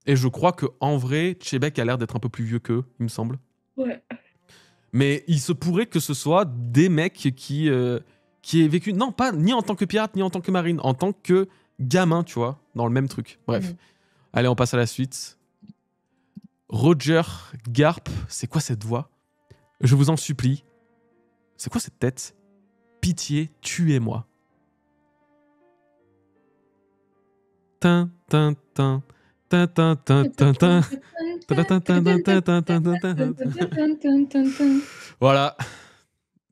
Et je crois que en vrai, Chebec a l'air d'être un peu plus vieux qu'eux, il me semble. Ouais. Mais il se pourrait que ce soit des mecs qui aient vécu, non, pas ni en tant que pirate, ni en tant que marine, en tant que gamin, tu vois, dans le même truc. Bref. Allez, on passe à la suite. Roger, Garp, c'est quoi cette voix? Je vous en supplie. C'est quoi cette tête? Pitié, tuez-moi. Tin, tin, tin. Tin, tin, tin, tin, tin. Voilà.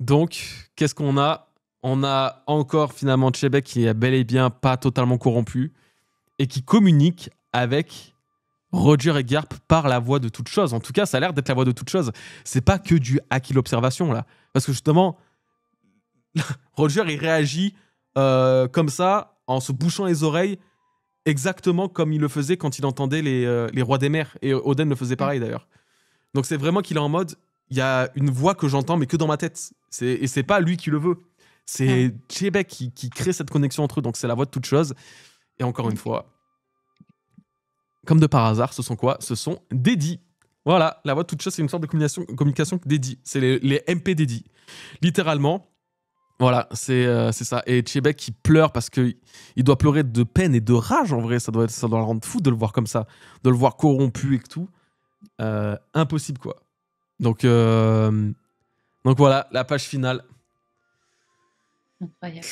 Donc, qu'est-ce qu'on a? On a encore finalement Chebec qui est bel et bien pas totalement corrompu et qui communique avec Roger et Garp par la voix de toute chose. En tout cas, ça a l'air d'être la voix de toute chose. C'est pas que du haki l'observation là. Parce que justement, Roger il réagit comme ça en se bouchant les oreilles exactement comme il le faisait quand il entendait les rois des mers. Et Oden le faisait pareil d'ailleurs. Donc c'est vraiment qu'il est en mode, il y a une voix que j'entends mais que dans ma tête. Et c'est pas lui qui le veut. C'est Chebec qui crée cette connexion entre eux. Donc c'est la voix de toute chose. Et encore une fois, comme de par hasard, ce sont quoi? Ce sont des dits. Voilà, la voix de toute chose, c'est une sorte de communication dédiée. C'est les MP dédiés. Littéralement, voilà, c'est ça. Et Chebec qui pleure parce qu'il doit pleurer de peine et de rage en vrai. Ça doit le rendre fou de le voir comme ça, de le voir corrompu et tout. Impossible quoi. Donc voilà, la page finale. Incroyable.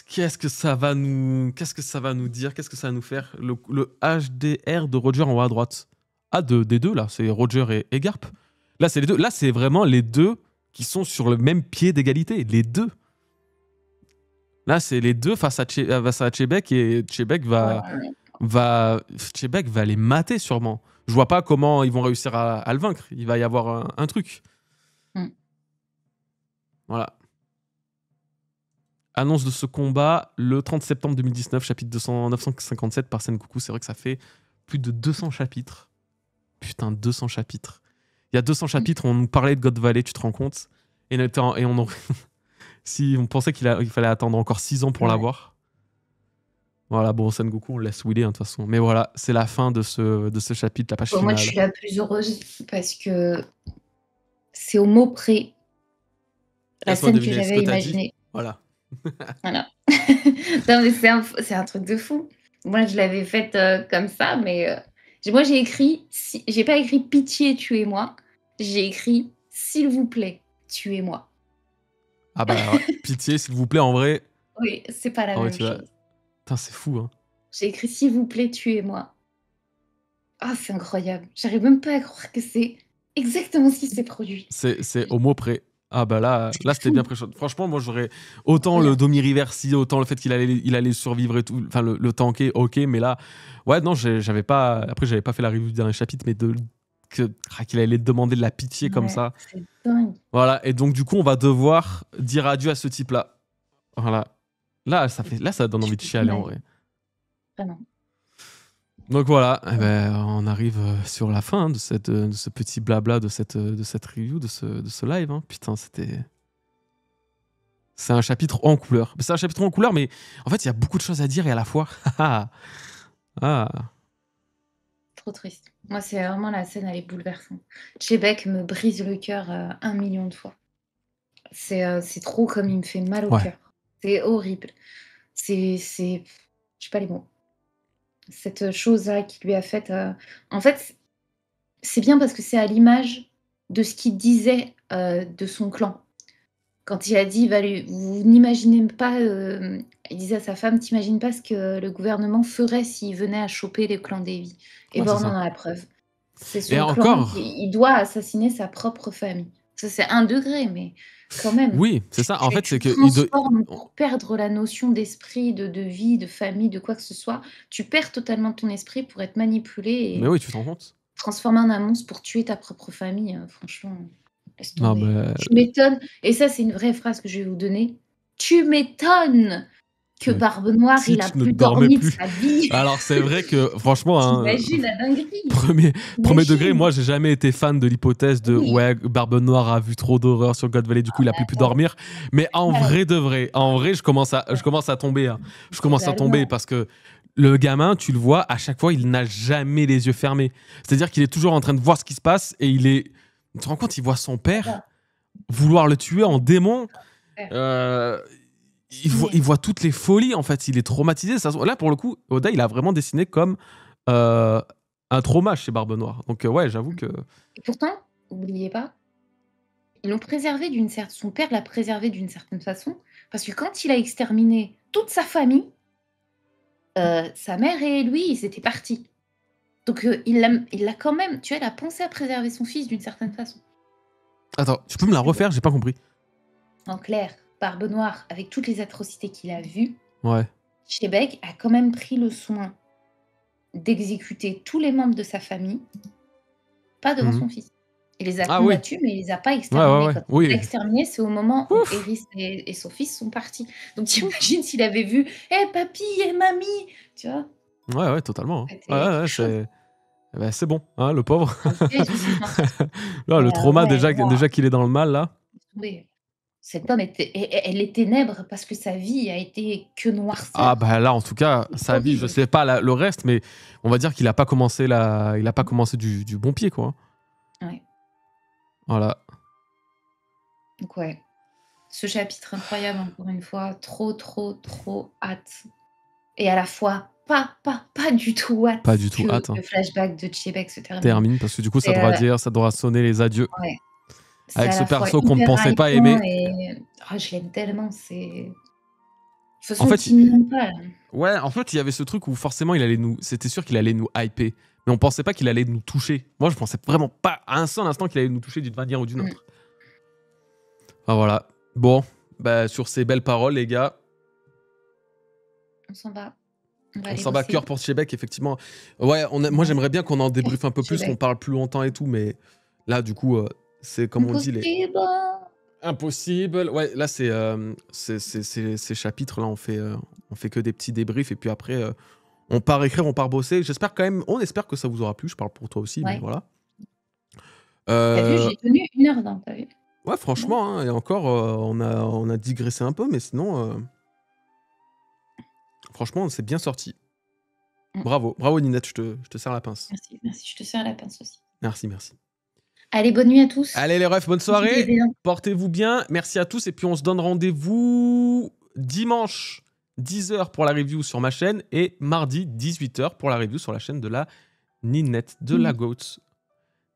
Qu'est-ce que ça va nous dire? Qu'est-ce que ça va nous faire? Le HDR de Roger en haut à droite. Ah, des deux là, c'est Roger et Garp. Là, c'est les deux. Là, c'est vraiment les deux qui sont sur le même pied d'égalité. Les deux. Là, c'est les deux face à Chebec et Chebec Chebec va les mater sûrement. Je vois pas comment ils vont réussir à le vaincre. Il va y avoir un truc. Voilà. Annonce de ce combat le 30 septembre 2019, chapitre 957 par Sengoku. C'est vrai que ça fait plus de 200 chapitres. Putain, 200 chapitres. Il y a 200 chapitres, on nous parlait de God Valley, tu te rends compte? Et on si on pensait qu'il fallait attendre encore 6 ans pour l'avoir. Voilà, bon, Sengoku, on le laisse wheeler de toute façon. Mais voilà, c'est la fin de ce chapitre, la page finale. Moi, je suis la plus heureuse parce que c'est au mot près la scène que j'avais imaginée. Voilà. Voilà. Non, mais c'est un truc de fou. Moi, je l'avais faite comme ça, mais moi, j'ai écrit, j'ai pas écrit pitié, tuez-moi. J'ai écrit s'il vous plaît, tuez-moi. Ah bah, ouais. Pitié, s'il vous plaît, en vrai. Oui, c'est pas la même chose. Putain, c'est fou, hein. J'ai écrit s'il vous plaît, tuez-moi. Ah, c'est incroyable. J'arrive même pas à croire que c'est exactement ce qui s'est produit. C'est au mot près. Ah bah là c'était bien pré-shot. Franchement, moi j'aurais autant le Domi Reversi, autant le fait qu'il allait survivre et tout, enfin le tanker, ok, mais là, ouais, non, j'avais pas fait la review du dernier chapitre, mais qu'il allait demander de la pitié comme ça. C'est dingue. Voilà, et donc du coup, on va devoir dire adieu à ce type-là. Voilà. Là, ça donne envie de chialer en vrai. Vraiment. Donc voilà, eh ben, on arrive sur la fin de ce petit blabla, de cette review, de ce live. Hein. Putain, c'est un chapitre en couleur. C'est un chapitre en couleur, mais en fait, il y a beaucoup de choses à dire et à la fois. Trop triste. Moi, c'est vraiment la scène, elle est bouleversante. Chebec me brise le cœur 1 million de fois. C'est trop comme il me fait mal au Ouais. cœur. C'est horrible. J'ai pas les mots. Cette chose-là qui lui a faite, en fait, c'est bien parce que c'est à l'image de ce qu'il disait, de son clan. Quand il a dit: «Va lui vous n'imaginez même pas», il disait à sa femme: «Tu pas ce que le gouvernement ferait s'il venait à choper le clan Davy» et Ouais, ben, c'est on en ça. a la preuve. C'est Et son clan, encore, il doit assassiner sa propre famille. Ça, c'est 1 degré, mais quand même, oui, c'est ça. En fait, tu c'est que il de transformes pour perdre la notion d'esprit, de vie, de famille, de quoi que ce soit. Tu perds totalement ton esprit pour être manipulé mais et oui, tu te rends compte? transformé en un monstre pour tuer ta propre famille, franchement, laisse Non, tomber. mais Tu m'étonnes et ça, c'est une vraie phrase que je vais vous donner. Tu m'étonnes que mais Barbe Noire, si il a tu ne plus dormais dormi de plus. sa vie. Alors c'est vrai que franchement, hein, Tu la dinguerie? premier, premier degré, Tu moi j'ai jamais été fan de l'hypothèse de Oui, ouais, Barbe Noire a vu trop d'horreur sur God Valley, du coup il a plus pu attends, dormir. Mais en voilà, vrai de vrai, en vrai, je commence à tomber. Hein. Je commence à tomber totalement. parce que le gamin, tu le vois, à chaque fois, il n'a jamais les yeux fermés. C'est-à-dire qu'il est toujours en train de voir ce qui se passe et il est. Tu te rends compte, il voit son père Voilà, vouloir le tuer en démon. ouais, Euh, il mais voit toutes les folies, en fait. Il est traumatisé. Là, pour le coup, Oda, il a vraiment dessiné comme euh, un trauma chez Barbe Noire. Donc, ouais, j'avoue que. et pourtant, oubliez pas, ils l'ont préservé d'une cer son père l'a préservé d'une certaine façon, parce que quand il a exterminé toute sa famille, sa mère et lui, ils étaient partis. Donc, il l'a quand même tu vois, il a pensé à préserver son fils d'une certaine façon. Attends, tu peux Ça, me la c'est beau. refaire? J'ai pas compris. En clair, Barbe Noire, avec toutes les atrocités qu'il a vues, Ouais. Shebeck a quand même pris le soin d'exécuter tous les membres de sa famille, pas devant Mhm. son fils. Il les a Ah oui. combattus, mais il les a pas Ouais, ouais, exterminés. ouais. Quand il les a Oui. exterminés, c'est au moment où Ouf. Eris et son fils sont partis. Donc tu Ouf. imagines s'il avait vu: «Eh papy et mamie!» tu vois? Ouais, ouais, totalement. Hein. Ouais, C'était ouais, ouais, quelque chose. c'est. Eh ben, c'est bon, hein, le pauvre. En vrai, je suis gentille. Là, Mais le trauma, ouais, waouh, déjà qu'il est dans le mal, là. laisse tomber. Cet homme était et les ténèbres parce que sa vie a été que Ah, noirceur. bah là, en tout cas, C'est sa vie, je horrible. sais pas le reste, mais on va dire qu'il a pas commencé, il a pas commencé du bon pied, quoi. Ouais, Voilà. donc ouais. Ce chapitre incroyable, encore une fois, trop, trop, trop hâte et à la fois pas du tout Pas hâte du tout que hâte. Hein. le flashback de Chebek se termine. Termine, parce que du coup, C'est, ça devra sonner les adieux. ouais, c'est Avec à ce la fois perso qu'on ne hyper pensait pas hypant aimer. et je l'aime tellement, c'est de toute En façon, fait, qui n'aime pas, là? ouais, en fait, il y avait ce truc où forcément, c'était sûr qu'il allait nous hyper. Mais on pensait pas qu'il allait nous toucher. Moi, je pensais vraiment pas à un seul instant qu'il allait nous toucher d'une manière ou d'une Mmh, autre. Enfin, voilà. Bon, bah, sur ces belles paroles, les gars, on s'en va. On va on aller s'en bat bosser. cœur pour Chebec, effectivement. Ouais, moi, Ouais, j'aimerais bien qu'on en débriefe un peu plus, qu'on Chebek. parle plus longtemps et tout, mais là, du coup, c'est comme on dit, les Impossible! impossible. Ouais, là, ces chapitres-là, on fait que des petits débriefs et puis après, on part écrire, on part bosser. J'espère quand même, on espère que ça vous aura plu. Je parle pour toi aussi, mais Ouais. voilà. Tu as vu, Euh, j'ai tenu 1h20, tu as vu? ouais, C'est bon. franchement, hein, et encore, on a digressé un peu, mais sinon, franchement, on s'est bien sorti. Mmh. Bravo, bravo Ninette, je te serre la pince. Merci, merci, je te serre la pince aussi. Merci, merci. Allez, bonne nuit à tous. Allez les refs, bonne Profitez soirée. bien. Portez-vous bien. Merci à tous. Et puis on se donne rendez-vous dimanche 10h pour la review sur ma chaîne et mardi 18h pour la review sur la chaîne de la Ninette de la Mmh. Goat.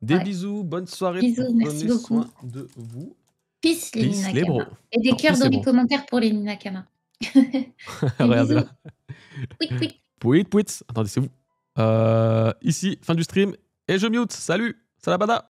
Des Ouais. bisous, bonne soirée. Bisous, merci Prenez beaucoup. soin de vous. Peace les Peace les bros. Ninakama. Et des Non, cœurs peace dans les les bros. commentaires pour les Ninakama. Des Regardez là. bisous. Pouic, pouic. Pouit, pouit. Attendez, c'est vous. Ici, fin du stream. Et je mute. Salut. Salabada.